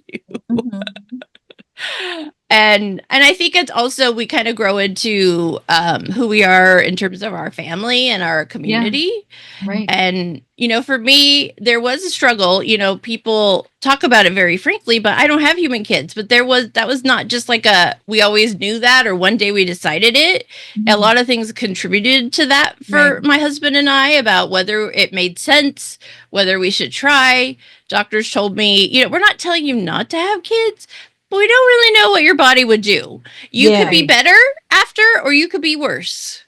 S3: And I think it's also we kind of grow into who we are in terms of our family and our community.
S2: Right.
S3: And for me, there was a struggle. People talk about it very frankly, but I don't have human kids. But that was not just like we always knew that, or one day we decided it. A lot of things contributed to that for my husband and I, about whether it made sense, whether we should try. Doctors told me, we're not telling you not to have kids, but we don't really know what your body would do. You could be better after, or you could be worse.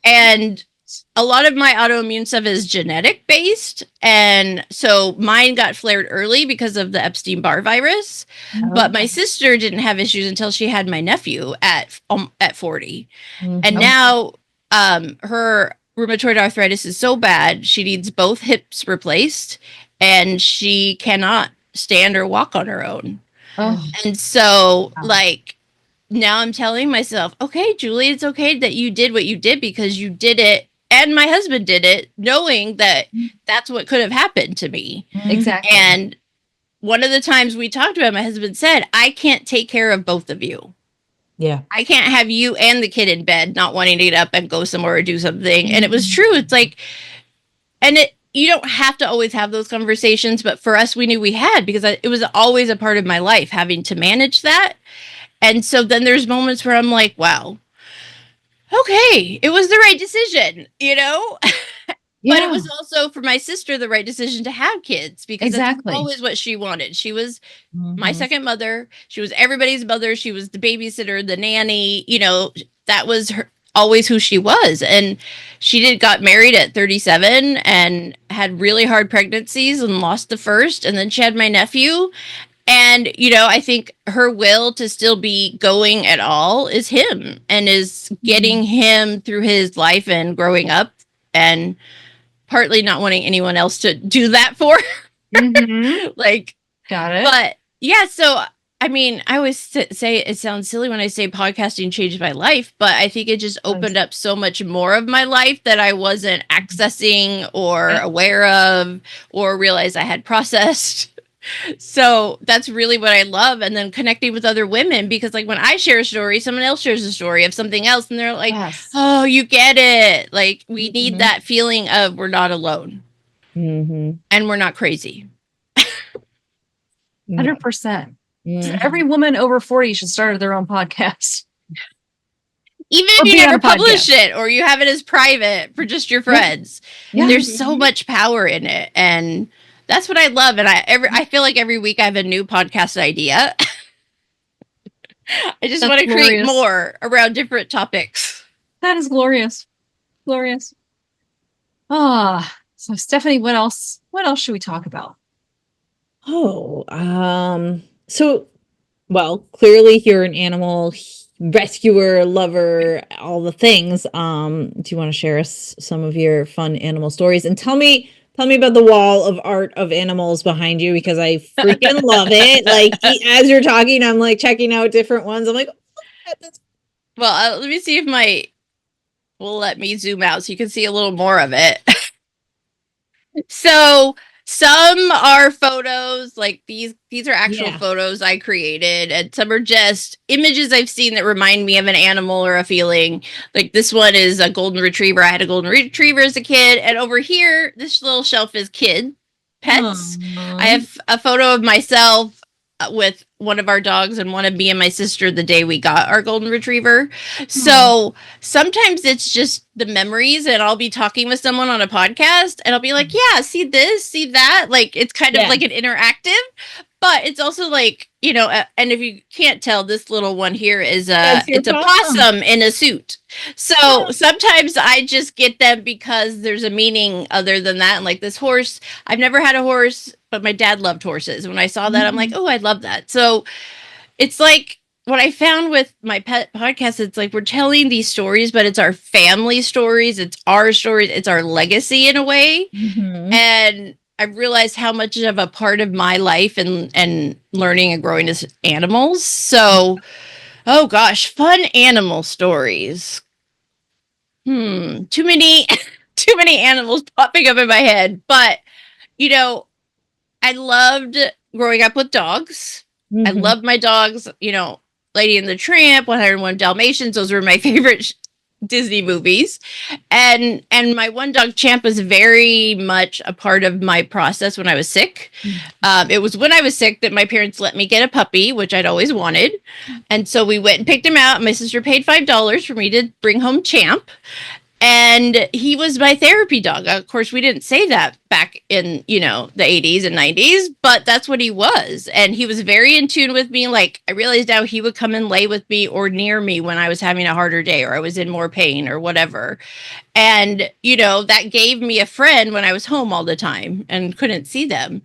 S3: And a lot of my autoimmune stuff is genetic based. And so mine got flared early because of the Epstein-Barr virus. But my sister didn't have issues until she had my nephew at 40. And now her rheumatoid arthritis is so bad, she needs both hips replaced, and she cannot stand or walk on her own. And so, now I'm telling myself, okay, Julie, it's okay that you did what you did, because you did it, and my husband did it, knowing that that's what could have happened to me.
S2: Exactly.
S3: And one of the times we talked about it, my husband said, I can't take care of both of you.
S1: Yeah.
S3: I can't have you and the kid in bed not wanting to get up and go somewhere or do something. And it was true. It's like, you don't have to always have those conversations, but for us, we knew we had, because it was always a part of my life, having to manage that. And so then there's moments where I'm like, wow, okay, it was the right decision, But it was also for my sister the right decision to have kids, because that's always what she wanted. She was my second mother. She was everybody's mother. She was the babysitter, the nanny, that was always who she was. And she got married at 37 and had really hard pregnancies and lost the first. And then she had my nephew. And, I think her will to still be going at all is him, and is getting him through his life and growing up, and partly not wanting anyone else to do that for her.
S2: Got it.
S3: But yeah, so I mean, I always say it sounds silly when I say podcasting changed my life, but I think it just opened up so much more of my life that I wasn't accessing or aware of or realized I had processed. So that's really what I love. And then connecting with other women, because when I share a story, someone else shares a story of something else, and they're like, oh, you get it. We need that feeling of we're not alone and we're not crazy.
S2: 100%. Every woman over 40 should start their own podcast.
S3: Even if you never publish it, or you have it as private for just your friends. There's so much power in it. And that's what I love. And I feel like every week I have a new podcast idea. I just want to create more around different topics.
S2: That is glorious. Glorious. So Stephanie, what else should we talk about?
S1: Well, clearly you're an animal rescuer, lover, all the things. Do you want to share us some of your fun animal stories? And tell me about the wall of art of animals behind you, because I freaking love it. As you're talking, I'm checking out different ones. I'm like, oh,
S3: well, let me see if will let me zoom out so you can see a little more of it. So some are photos, these are actual photos I created, and some are just images I've seen that remind me of an animal or a feeling. This one is a golden retriever. I had a golden retriever as a kid. And over here, this little shelf is kid pets. I have a photo of myself with one of our dogs and one of me and my sister the day we got our golden retriever. So sometimes it's just the memories, and I'll be talking with someone on a podcast and I'll be like, yeah, see this, see that. It's kind of like an interactive, but it's also and if you can't tell, this little one here is it's a possum in a suit. So sometimes I just get them because there's a meaning other than that. And this horse, I've never had a horse, but my dad loved horses. When I saw that, I'm like, oh, I love that. So it's what I found with my pet podcast, it's like we're telling these stories, but it's our family stories, it's our stories, it's our legacy in a way.
S1: Mhm.
S3: And I realized how much of a part of my life and learning and growing as animals. So, oh gosh, fun animal stories. Too many, too many animals popping up in my head. But you know, I loved growing up with dogs. I
S1: Mhm.
S3: loved my dogs. Lady and the Tramp, 101 Dalmatians. Those were my favorite Disney movies. And my one dog Champ was very much a part of my process when I was sick. It was when I was sick that my parents let me get a puppy, which I'd always wanted. And so we went and picked him out. My sister paid $5 for me to bring home Champ. And he was my therapy dog. Of course, we didn't say that back in, the 80s and 90s, but that's what he was. And he was very in tune with me. Like, I realized now he would come and lay with me or near me when I was having a harder day or I was in more pain or whatever. And, that gave me a friend when I was home all the time and couldn't see them.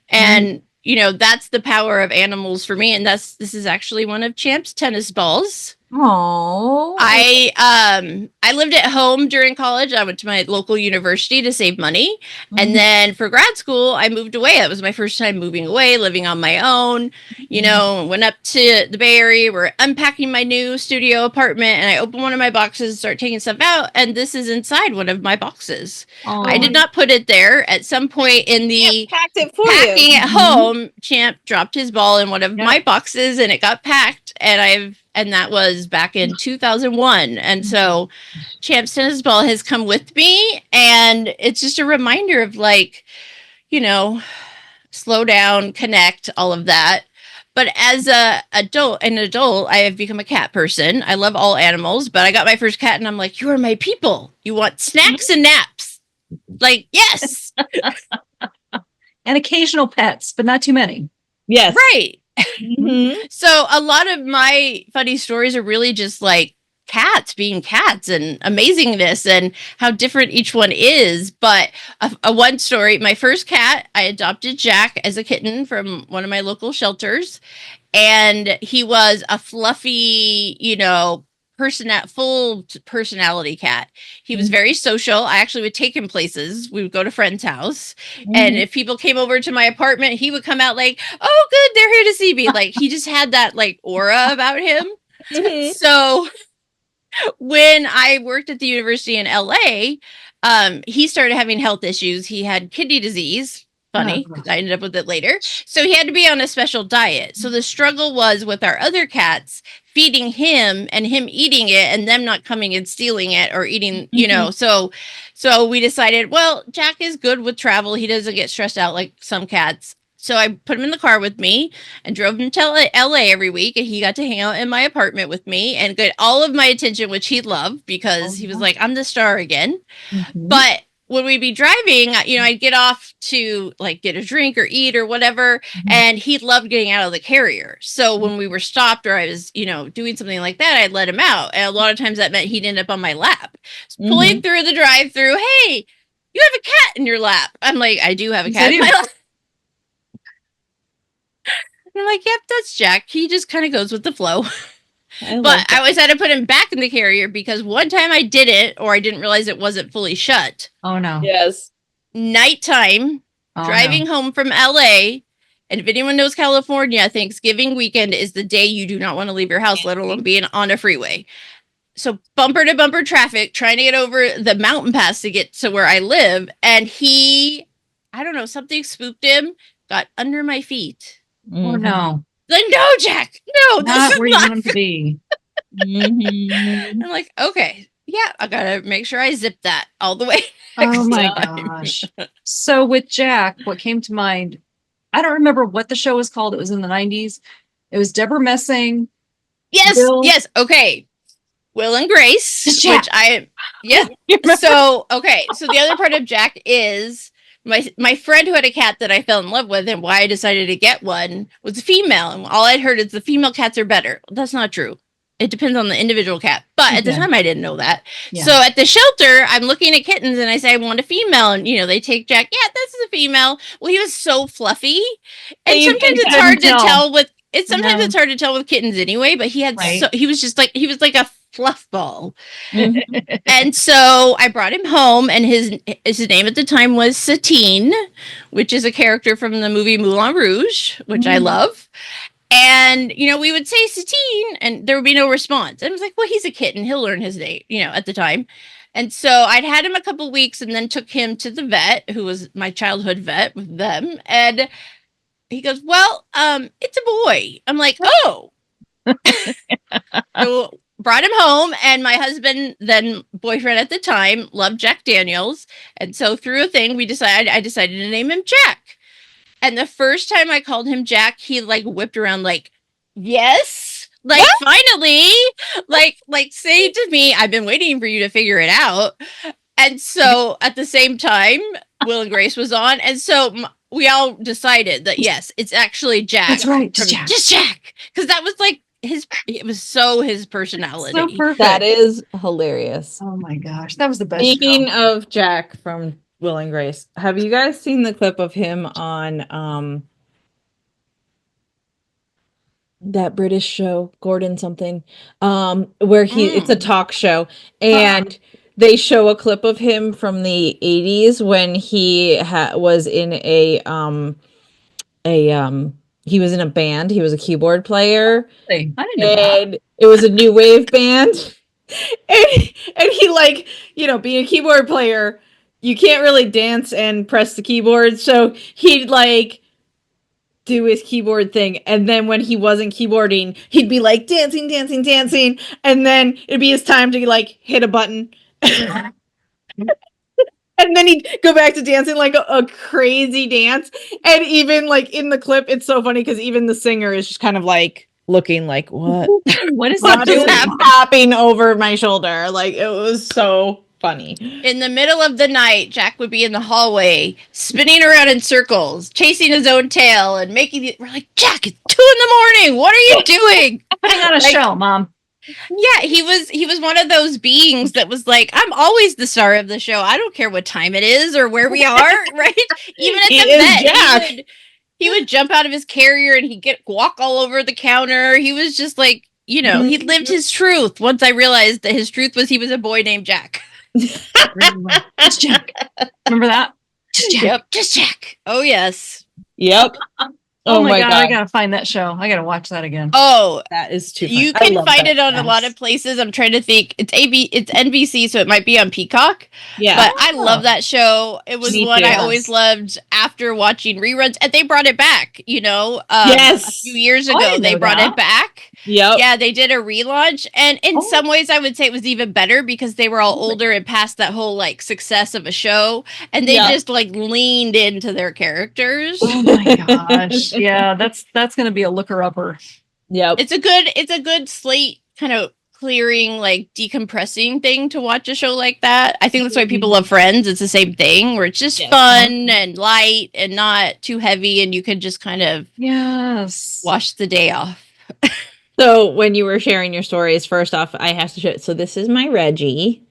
S3: And, that's the power of animals for me. And this is actually one of Champ's tennis balls.
S1: Oh,
S3: I lived at home during college. I went to my local university to save money. And then for grad school, I moved away. That was my first time moving away, living on my own, went up to the Bay Area. We're unpacking my new studio apartment and I opened one of my boxes and start taking stuff out. And this is inside one of my boxes. I did not put it there. At some point in the
S1: packed it for
S3: packing
S1: you.
S3: at home, Champ dropped his ball in one of my boxes and it got packed. And that was back in 2001. And so Champ's tennis ball has come with me. And it's just a reminder of slow down, connect, all of that. But as an adult, I have become a cat person. I love all animals, but I got my first cat and I'm like, you are my people. You want snacks and naps. Like, yes.
S2: And occasional pets, but not too many.
S1: Yes.
S3: Right.
S1: Mm-hmm.
S3: So a lot of my funny stories are really just like cats being cats and amazingness and how different each one is. But a one story, my first cat, I adopted Jack as a kitten from one of my local shelters. And he was a fluffy, full personality cat. He was very social. I actually would take him places. We would go to friends' house. And if people came over to my apartment, he would come out like, oh, good, they're here to see me. Like, he just had that like aura about him. So when I worked at the university in LA, he started having health issues. He had kidney disease. Funny, because I ended up with it later. So he had to be on a special diet. So the struggle was with our other cats feeding him and him eating it and them not coming and stealing it or eating, So we decided, well, Jack is good with travel. He doesn't get stressed out like some cats. So I put him in the car with me and drove him to LA every week. And he got to hang out in my apartment with me and get all of my attention, which he loved because he was like, I'm the star again. But when we'd be driving, I'd get off to like get a drink or eat or whatever. And he loved getting out of the carrier. So when we were stopped or I was, doing something like that, I'd let him out. And a lot of times that meant he'd end up on my lap, pulling through the drive-through. Hey, you have a cat in your lap. I'm like, I do have a cat in my lap. And I'm like, yep, that's Jack. He just kind of goes with the flow. But I always had to put him back in the carrier because one time I did it or I didn't realize it wasn't fully shut.
S2: Oh, no.
S1: Yes.
S3: Nighttime, driving home from LA. And if anyone knows California, Thanksgiving weekend is the day you do not want to leave your house, let alone being on a freeway. So bumper to bumper traffic, trying to get over the mountain pass to get to where I live. And he, I don't know, something spooked him, got under my feet.
S2: Oh, no.
S3: Like, no, Jack, no,
S2: Not where you want him to be.
S3: I'm like, okay, yeah, I gotta make sure I zip that all the way.
S2: Oh my gosh. So with Jack, what came to mind, I don't remember what the show was called. It was in the 90s. It was Deborah Messing.
S3: Yes,
S2: Will.
S3: yes, okay. Will and Grace,
S2: Jack.
S3: which so the other part of Jack is my friend who had a cat that I fell in love with and why I decided to get one was a female. And all I'd heard is the female cats are better. That's not true. It depends on the individual cat. But at the time, I didn't know that. Yeah. So at the shelter, I'm looking at kittens and I say, I want a female. And, they take Jack. Yeah, this is a female. Well, he was so fluffy. And sometimes it's hard to tell with it's sometimes it's hard to tell with kittens anyway, but he was like a fluff ball. And so I brought him home, and his name at the time was Satine, which is a character from the movie Moulin Rouge, which I love. And, we would say Satine, and there would be no response. And I was like, well, he's a kitten. He'll learn his name, at the time. And so I'd had him a couple weeks and then took him to the vet, who was my childhood vet with them. And he goes, well, it's a boy. I'm like, oh. So brought him home, and my husband, then boyfriend at the time, loved Jack Daniels. And so through a thing, I decided to name him Jack. And the first time I called him Jack, he like whipped around like, yes, like finally, like say to me, I've been waiting for you to figure it out. And so at the same time, Will and Grace was on. And so we all decided that, yes, it's actually Jack.
S2: That's right. Just
S3: Jack. Because that was like it was so his personality.
S2: So perfect.
S1: That is hilarious.
S2: Oh my gosh. That was the best.
S1: Speaking of Jack from Will and Grace, have you guys seen the clip of him on that British show, Gordon something, where it's a talk show, and they show a clip of him from the 80s when he was in he was in a band. He was a keyboard player.
S2: I didn't know that.
S1: It was a new wave band. And he, like, being a keyboard player, you can't really dance and press the keyboard. So he'd like do his keyboard thing. And then when he wasn't keyboarding, he'd be like dancing. And then it'd be his time to like hit a button. And then he'd go back to dancing like a crazy dance. And even like in the clip, it's so funny because even the singer is just kind of like looking like, what?
S2: What is that doing?
S1: Tapping over my shoulder. Like, it was so funny.
S3: In the middle of the night, Jack would be in the hallway, spinning around in circles, chasing his own tail, and we're like, Jack, it's 2 a.m. What are you doing?
S2: Putting on a show, Mom.
S3: Yeah, he was one of those beings that was like, I'm always the star of the show. I don't care what time it is or where we are, right? Even at the vet, he would jump out of his carrier and he'd walk all over the counter. He was just like, he lived his truth. Once I realized that his truth was he was a boy named Jack.
S2: Just Jack. Remember that? Just Jack.
S3: Yep, just Jack. Oh, yes.
S1: Yep.
S2: Oh my God, I gotta find that show. I gotta watch that again.
S3: Oh,
S1: that is too fun.
S3: You can find it on a lot of places. I'm trying to think. It's NBC, so it might be on Peacock. Yeah. But I love that show. It was one I always loved after watching reruns. And they brought it back,
S1: yes.
S3: A few years ago. They brought it back.
S1: Yep.
S3: Yeah, they did a relaunch. And in some ways, I would say it was even better because they were all older and past that whole like success of a show. And they just like leaned into their characters.
S2: Oh my gosh. Yeah, that's gonna be a looker-upper.
S1: Yep.
S3: It's a good slate kind of clearing, like decompressing thing to watch a show like that. I think that's why people love Friends. It's the same thing where it's just fun and light and not too heavy, and you can just kind of wash the day off.
S1: So when you were sharing your stories, first off, I have to show it. So this is my Reggie.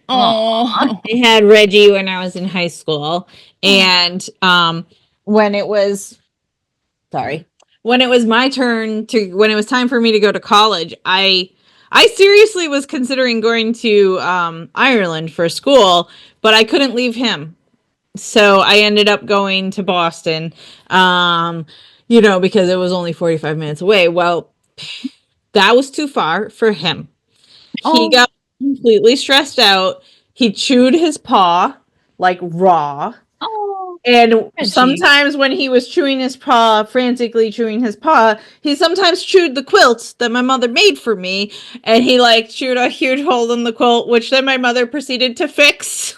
S3: Oh,
S1: I had Reggie when I was in high school, and when it was my turn when it was time for me to go to college, I seriously was considering going to Ireland for school, but I couldn't leave him. So I ended up going to Boston, because it was only 45 minutes away. Well, that was too far for him. He got completely stressed out. He chewed his paw like raw. And sometimes when he was frantically chewing his paw, he sometimes chewed the quilt that my mother made for me. And he like chewed a huge hole in the quilt, which then my mother proceeded to fix.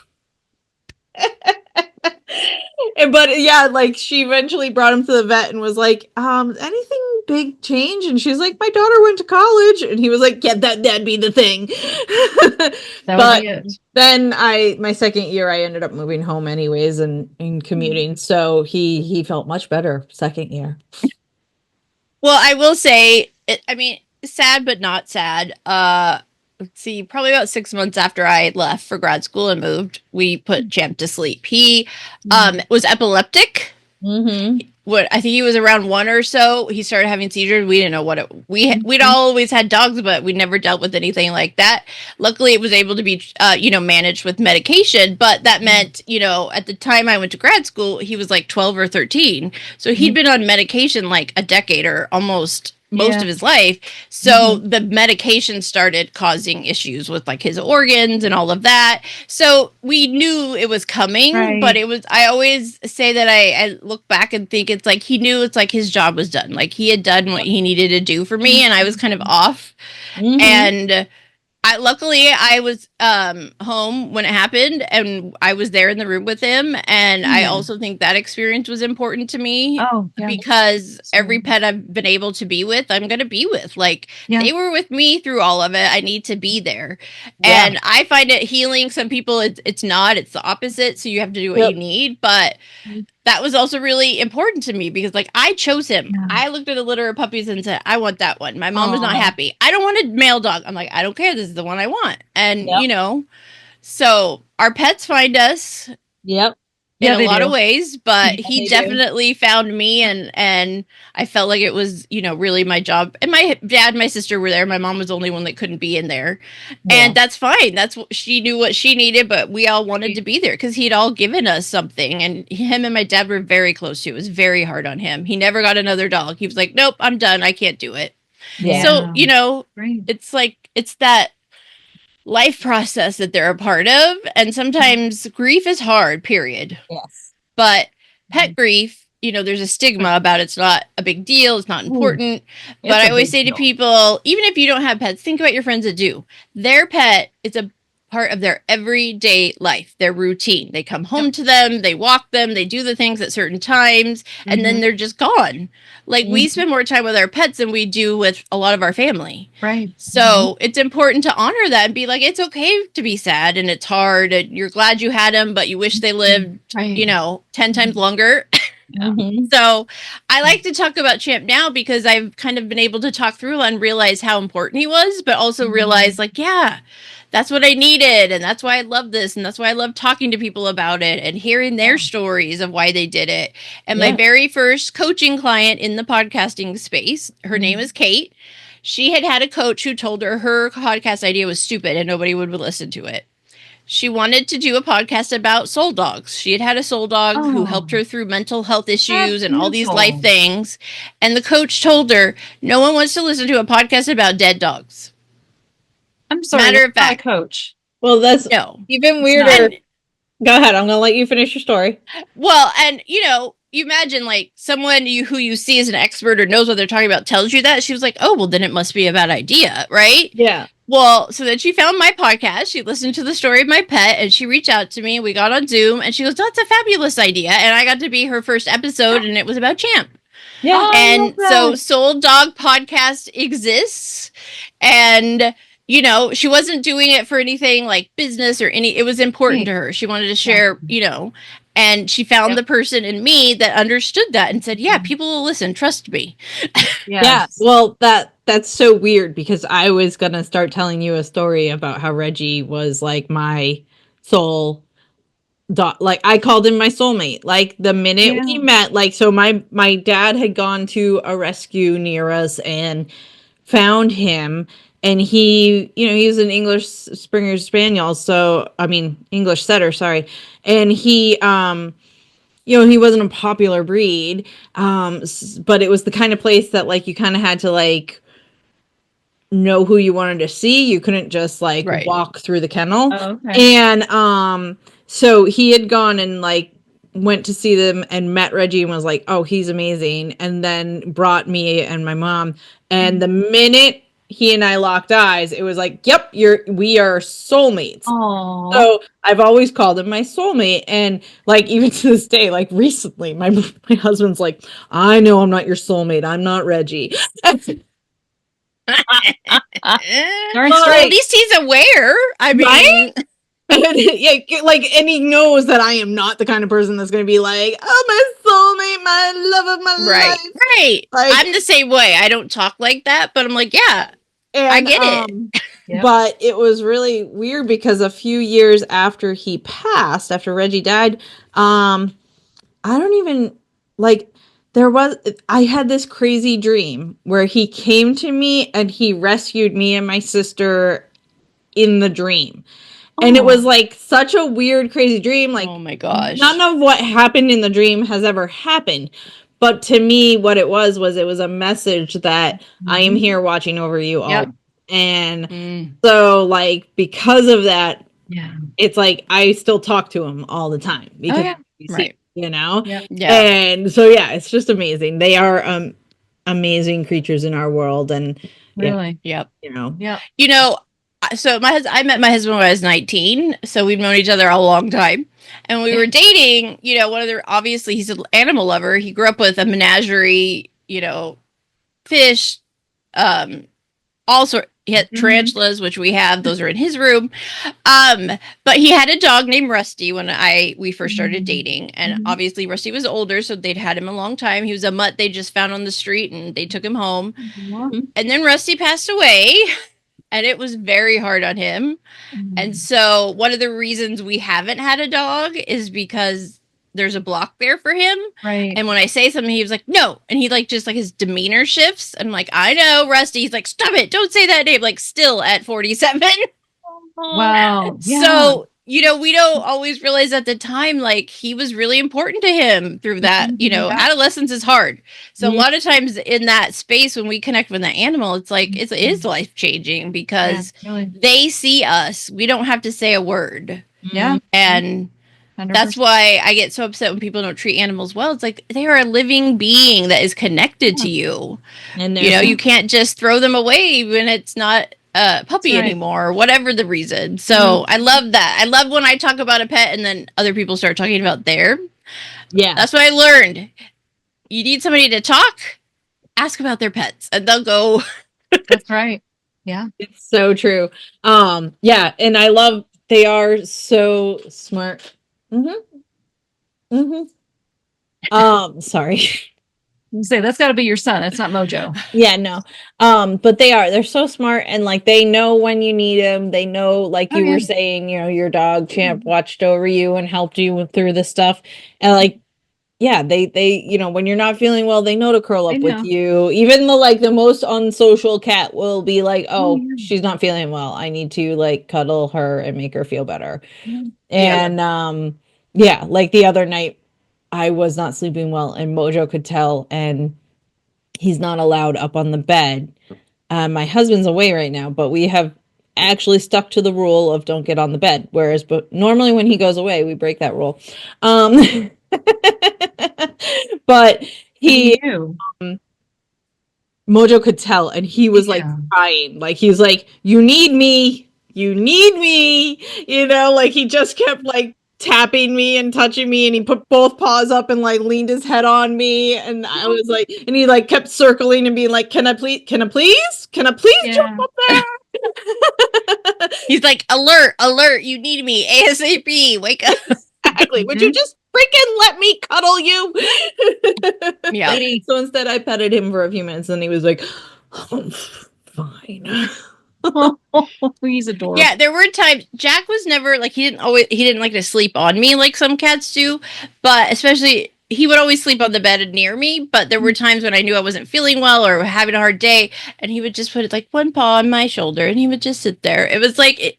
S1: But yeah, like she eventually brought him to the vet and was like, anything big change? And she's like, my daughter went to college. And he was like, yeah, that'd be the thing. But then my second year, I ended up moving home anyways and commuting. So he felt much better second year.
S3: Well, I will say, sad, but not sad. Let's see, probably about 6 months after I left for grad school and moved, we put Champ to sleep. He was epileptic.
S1: Mm-hmm.
S3: What I think he was around 1 or so, he started having seizures. We didn't know what it. We'd always had dogs, but we never dealt with anything like that. Luckily, it was able to be managed with medication. But that meant at the time I went to grad school, he was like 12 or 13, so he'd been on medication like a decade or almost most of his life. So the medication started causing issues with like his organs and all of that. So we knew it was coming, but I always say that I look back and think it's like he knew it's like his job was done. Like he had done what he needed to do for me, and I was kind of off. And luckily I was home when it happened, and I was there in the room with him. And I also think that experience was important to me because every pet I've been able to be with, I'm going to be with. Like they were with me through all of it. I need to be there. And I find it healing. Some people it's not, it's the opposite. So you have to do what you need. But that was also really important to me because like I chose him. I looked at a litter of puppies and said, I want that one. My mom was not happy. I don't want a male dog. I'm like, I don't care. This is the one I want. And so our pets find us in a lot of ways, but he definitely found me, and I felt like it was, really my job. And my dad and my sister were there. My mom was the only one that couldn't be in there. And that's fine. That's what she knew what she needed, but we all wanted to be there because he'd all given us something. And him and my dad were very close too. It was very hard on him. He never got another dog. He was like, nope, I'm done. I can't do it. So, it's like, it's that life process that they're a part of, and sometimes grief is hard, period. But pet grief, there's a stigma about it's not a big deal, it's not important. But I always say to people, even if you don't have pets, think about your friends that do. Their pet is a part of their everyday life, their routine. They come home to them, they walk them, they do the things at certain times, and then they're just gone. Like we spend more time with our pets than we do with a lot of our family.
S2: Right.
S3: So it's important to honor that and be like, it's okay to be sad and it's hard and you're glad you had them, but you wish they lived, 10 times longer. So I like to talk about Champ now because I've kind of been able to talk through and realize how important he was, but also realize like, that's what I needed. And that's why I love this. And that's why I love talking to people about it and hearing their stories of why they did it. And my very first coaching client in the podcasting space, her name is Kate. She had a coach who told her podcast idea was stupid and nobody would listen to it. She wanted to do a podcast about soul dogs. She had a soul dog who helped her through mental health issues and all these life things. And the coach told her, no one wants to listen to a podcast about dead dogs.
S2: I'm sorry.
S3: Matter of fact,
S2: coach.
S1: Well, that's even weirder. Go ahead. I'm going to let you finish your story.
S3: Well, and you imagine like someone who you see as an expert or knows what they're talking about tells you that. She was like, oh, well, then it must be a bad idea, right?
S1: Yeah.
S3: Well, so then she found my podcast. She listened to the story of my pet and she reached out to me. We got on Zoom and she goes, that's a fabulous idea. And I got to be her first episode and it was about Champ.
S1: Yeah.
S3: And so Soul Dog Podcast exists. And she wasn't doing it for anything like business or it was important to her. She wanted to share, and she found the person in me that understood that and said, yeah, people will listen. Trust me.
S1: Yeah. Well, that's so weird because I was going to start telling you a story about how Reggie was like my soul dog. Like I called him my soulmate. Like the minute we met, like, so my dad had gone to a rescue near us and found him. And he, he was an English Springer Spaniel. So, English setter, sorry. And he, he wasn't a popular breed. But it was the kind of place that like, you kind of had to like know who you wanted to see. You couldn't just like walk through the kennel.
S2: Oh, okay.
S1: And, so he had gone and like went to see them and met Reggie and was like, oh, he's amazing. And then brought me and my mom. And the minute he and I locked eyes, it was like, yep, we are soulmates.
S2: Aww.
S1: So I've always called him my soulmate. And like, even to this day, like recently, my husband's like, I know I'm not your soulmate. I'm not Reggie.
S3: Well, at least he's aware. I mean,
S1: right? And he knows that I am not the kind of person that's going to be like, oh, my soulmate, my love of my life.
S3: Right. Like, I'm the same way. I don't talk like that, but I'm like, yeah, I get it.
S1: But it was really weird because a few years after he passed, after Reggie died, I don't even like I had this crazy dream where he came to me and he rescued me and my sister in the dream. And it was like such a weird, crazy dream. Like,
S3: Oh my gosh.
S1: none of what happened in the dream has ever happened. But to me, what it was a message that I am here watching over you all.
S2: Yep.
S1: And so, like, because of that,
S2: Yeah.
S1: it's like I still talk to him all the time because you see,
S3: Right.
S1: you know?
S2: Yeah.
S1: And so, yeah, it's just amazing. They are amazing creatures in our world. And,
S2: Really.
S3: Yep.
S1: you know,
S2: Yeah.
S3: You know, so I met my husband when I was 19, so we've known each other a long time. And we were dating, you know, obviously he's an animal lover. He grew up with a menagerie, you know, fish, also he had tarantulas, which we have, those are in his room. But he had a dog named Rusty when we first started dating. And obviously Rusty was older, so they'd had him a long time. He was a mutt they just found on the street and they took him home. And then Rusty passed away. And it was very hard on him. And so one of the reasons we haven't had a dog is because there's a block there for him.
S2: Right.
S3: And when I say something, he was like, no. And he like, just like his demeanor shifts. And I'm like, I know, Rusty. He's like, stop it. Don't say that name. Like still at 47.
S2: Wow. Yeah.
S3: So, you know, we don't always realize at the time, like he was really important to him through that, you know, adolescence is hard. So a lot of times in that space, when we connect with the animal, it's like, it is life changing because they see us. We don't have to say a word.
S2: Yeah.
S3: And
S2: 100%.
S3: that's why I get so upset when people don't treat animals well. It's like they are a living being that is connected to you.
S1: and
S3: You know, you can't just throw them away when it's not a puppy anymore, or whatever the reason. So I love that. I love when I talk about a pet and then other people start talking about their.
S1: Yeah.
S3: That's what I learned. You need somebody to talk, ask about their pets, and they'll go.
S2: That's right. Yeah.
S1: It's so true. Yeah, and I love they are so smart. Sorry.
S2: You say that's got to be your son. That's not Mojo.
S1: Yeah, no. But they're so smart and like they know when you need them. They know, like you were saying, you know, your dog Champ watched over you and helped you through this stuff. And like, yeah, they, you know, when you're not feeling well, they know to curl up with you. Even the most unsocial cat will be like, oh, she's not feeling well. I need to like cuddle her and make her feel better. And yeah, like the other night I was not sleeping well and Mojo could tell and he's not allowed up on the bed. My husband's away right now, but we have actually stuck to the rule of don't get on the bed. But normally when he goes away, we break that rule. But Mojo could tell and he was like crying. Like he was like, you need me, you know, like he just kept like tapping me and touching me and he put both paws up and like leaned his head on me and I was like, and he like kept circling and being like, can I please jump up there?
S3: He's like, alert, you need me ASAP, wake up.
S1: Exactly. Would you just freaking let me cuddle you?
S3: Yeah.
S1: So instead I petted him for a few minutes and he was like, oh, fine.
S2: He's adorable.
S3: Yeah, there were times Jack was never like he didn't like to sleep on me like some cats do, but especially he would always sleep on the bed near me, but there were times when I knew I wasn't feeling well or having a hard day and he would just put like one paw on my shoulder and he would just sit there. It was like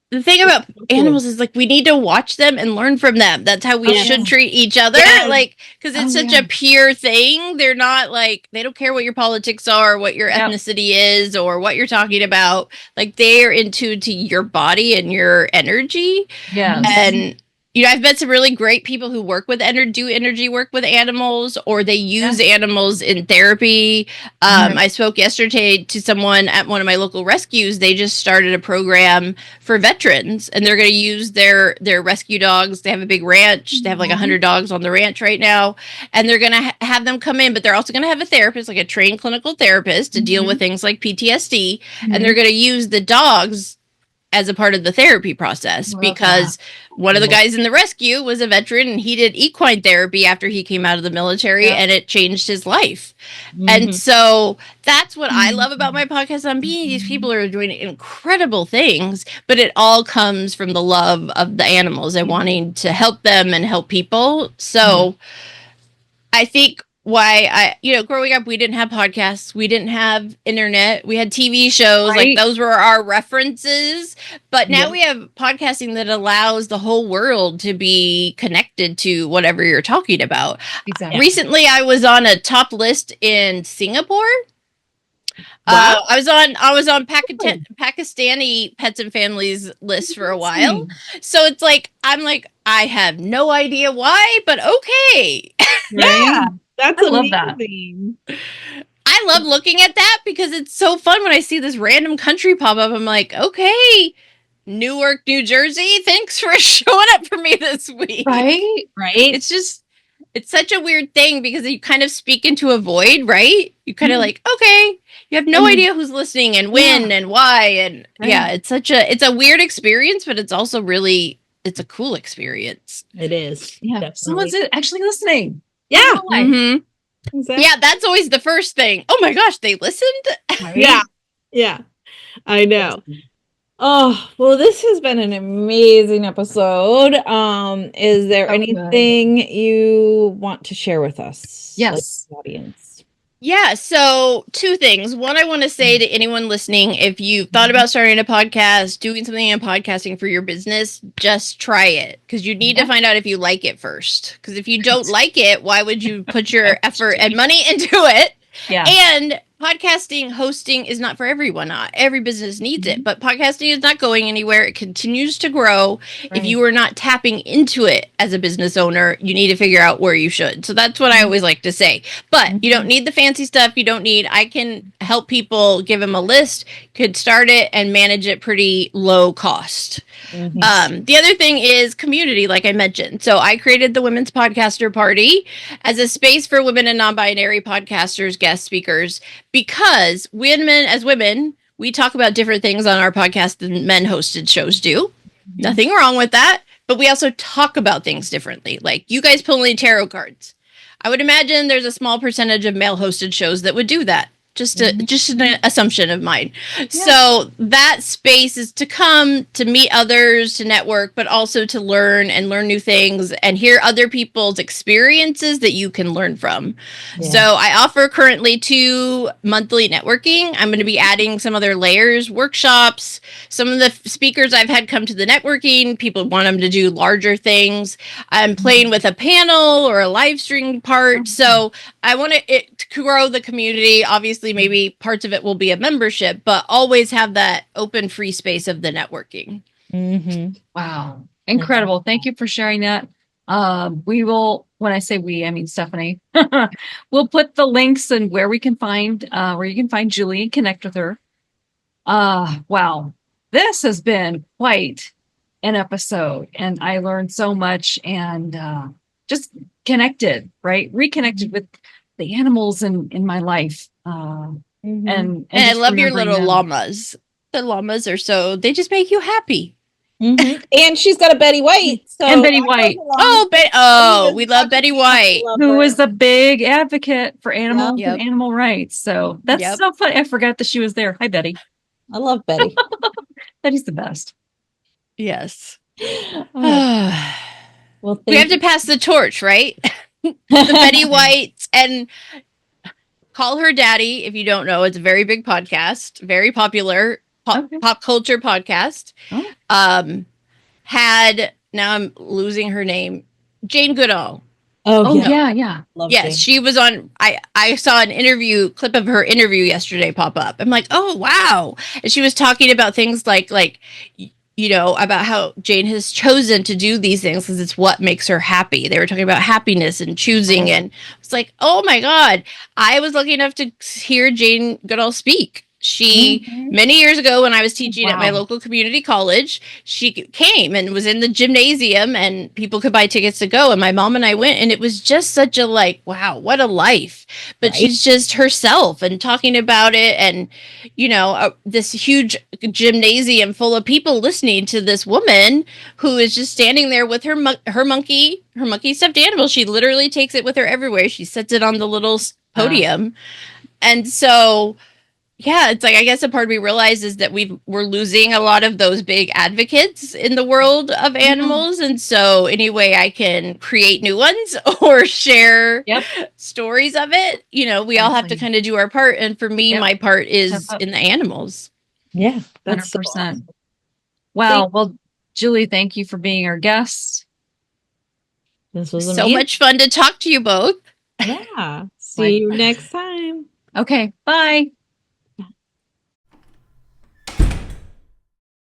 S3: the thing about animals is like we need to watch them and learn from them. That's how we should treat each other. Like because it's such a pure thing. They're not like they don't care what your politics are, what your ethnicity is, or what you're talking about. Like they are in tune to your body and your energy.
S2: Yeah.
S3: And you know, I've met some really great people who work with do energy work with animals, or they use animals in therapy. I spoke yesterday to someone at one of my local rescues. They just started a program for veterans, and they're going to use their rescue dogs. They have a big ranch. They have like 100 dogs on the ranch right now, and they're going to have them come in, but they're also going to have a therapist, like a trained clinical therapist, to deal with things like PTSD, and they're going to use the dogs as a part of the therapy process because one of the guys in the rescue was a veteran and he did equine therapy after he came out of the military and it changed his life. And so that's what I love about my podcast on Being. These people are doing incredible things, but it all comes from the love of the animals and wanting to help them and help people. So I think growing up, we didn't have podcasts, we didn't have internet, we had TV shows, like those were our references. But now we have podcasting that allows the whole world to be connected to whatever you're talking about.
S2: Exactly.
S3: Recently, I was on a top list in Singapore.
S1: Wow.
S3: I was on Pakistani pets and families list for a while. So it's like, I'm like, I have no idea why, but okay.
S1: Yeah. That's
S2: amazing.
S3: I love looking at that because it's so fun when I see this random country pop up. I'm like, okay, Newark, New Jersey, thanks for showing up for me this week.
S2: Right.
S3: It's such a weird thing because you kind of speak into a void, right? You kind of like, okay, you have no idea who's listening and when and why. And it's a weird experience, but it's also it's a cool experience.
S1: It is.
S2: Yeah. Definitely. Someone's actually listening.
S1: Yeah.
S2: Exactly.
S3: Yeah, that's always the first thing. Oh my gosh, they listened?
S1: Right? Yeah. I know. Oh, well, this has been an amazing episode. Is there anything you want to share with us?
S2: Yes.
S1: Like, audience.
S3: Yeah, so 2 things. One, I want to say to anyone listening, if you've thought about starting a podcast, doing something in podcasting for your business, just try it. Because you need to find out if you like it first. Because if you don't like it, why would you put your effort and money into it?
S2: Yeah.
S3: And podcasting, hosting is not for everyone. Not every business needs it, but podcasting is not going anywhere. It continues to grow. Right. If you are not tapping into it as a business owner, you need to figure out where you should. So that's what I always like to say. But you don't need the fancy stuff. I can help people, give them a list, could start it and manage it pretty low cost. The other thing is community, like I mentioned. So I created the Women's Podcaster Party as a space for women and non-binary podcasters, guest speakers, because as women, we talk about different things on our podcast than men hosted shows do. Nothing wrong with that. But we also talk about things differently. Like you guys pulling tarot cards. I would imagine there's a small percentage of male hosted shows that would do that. Just an assumption of mine. Yeah. So that space is to come to meet others, to network, but also to learn new things and hear other people's experiences that you can learn from. Yeah. So I offer currently 2 monthly networking. I'm going to be adding some other layers, workshops. Some of the speakers I've had come to the networking, people want them to do larger things. I'm playing with a panel or a live stream part. So I want it to grow the community. Obviously, maybe parts of it will be a membership, but always have that open free space of the networking.
S2: Wow. Incredible. Thank you for sharing that. We will, when I say we, I mean Stephanie, we'll put the links and where you can find Julie and connect with her. Wow. This has been quite an episode and I learned so much and just connected, right? Reconnected with the animals in my life. And
S3: I love your little llamas. The llamas they just make you happy.
S1: And she's got a Betty White.
S2: And Betty White.
S3: We love Betty White.
S2: Who is a big advocate for animals and animal rights. So that's so funny. I forgot that she was there. Hi, Betty.
S1: I love Betty.
S2: Betty's the best.
S3: Yes.
S1: Well,
S3: we have to pass the torch, right? The Betty Whites and Call Her Daddy. If you don't know, it's a very big podcast, very popular pop culture podcast. Now I'm losing her name, Jane Goodall.
S2: Yeah.
S3: Yes, she was on. I saw an clip of her interview yesterday pop up. I'm like, oh wow, and she was talking about things like about how Jane has chosen to do these things because it's what makes her happy. They were talking about happiness and choosing, and it's like, oh my God, I was lucky enough to hear Jane Goodall speak. She,
S2: Mhm.
S3: many years ago when I was teaching at my
S1: Wow.
S3: local community college, she came and was in the gymnasium and people could buy tickets to go. And my mom and I went, and it was just such a like, wow, what a life. But
S1: Right.
S3: she's just herself and talking about it. And, this huge gymnasium full of people listening to this woman who is just standing there with her monkey stuffed animal. She literally takes it with her everywhere. She sets it on the little podium. And so, yeah, it's like, I guess a part of me realizes that we're losing a lot of those big advocates in the world of animals. And so any way I can create new ones or share
S2: Yep.
S3: stories of it, we all have to
S2: Exactly.
S3: kind of do our part. And for me,
S2: Yep.
S3: my part is
S2: Step up.
S3: in the animals.
S1: Yeah, that's
S2: 100%.
S1: so awesome.
S2: Wow. Well, Julie, thank you for being our guest.
S1: This was
S3: So
S1: amazing.
S3: much fun to talk to you both.
S1: Yeah. See you next time.
S2: Okay. Bye.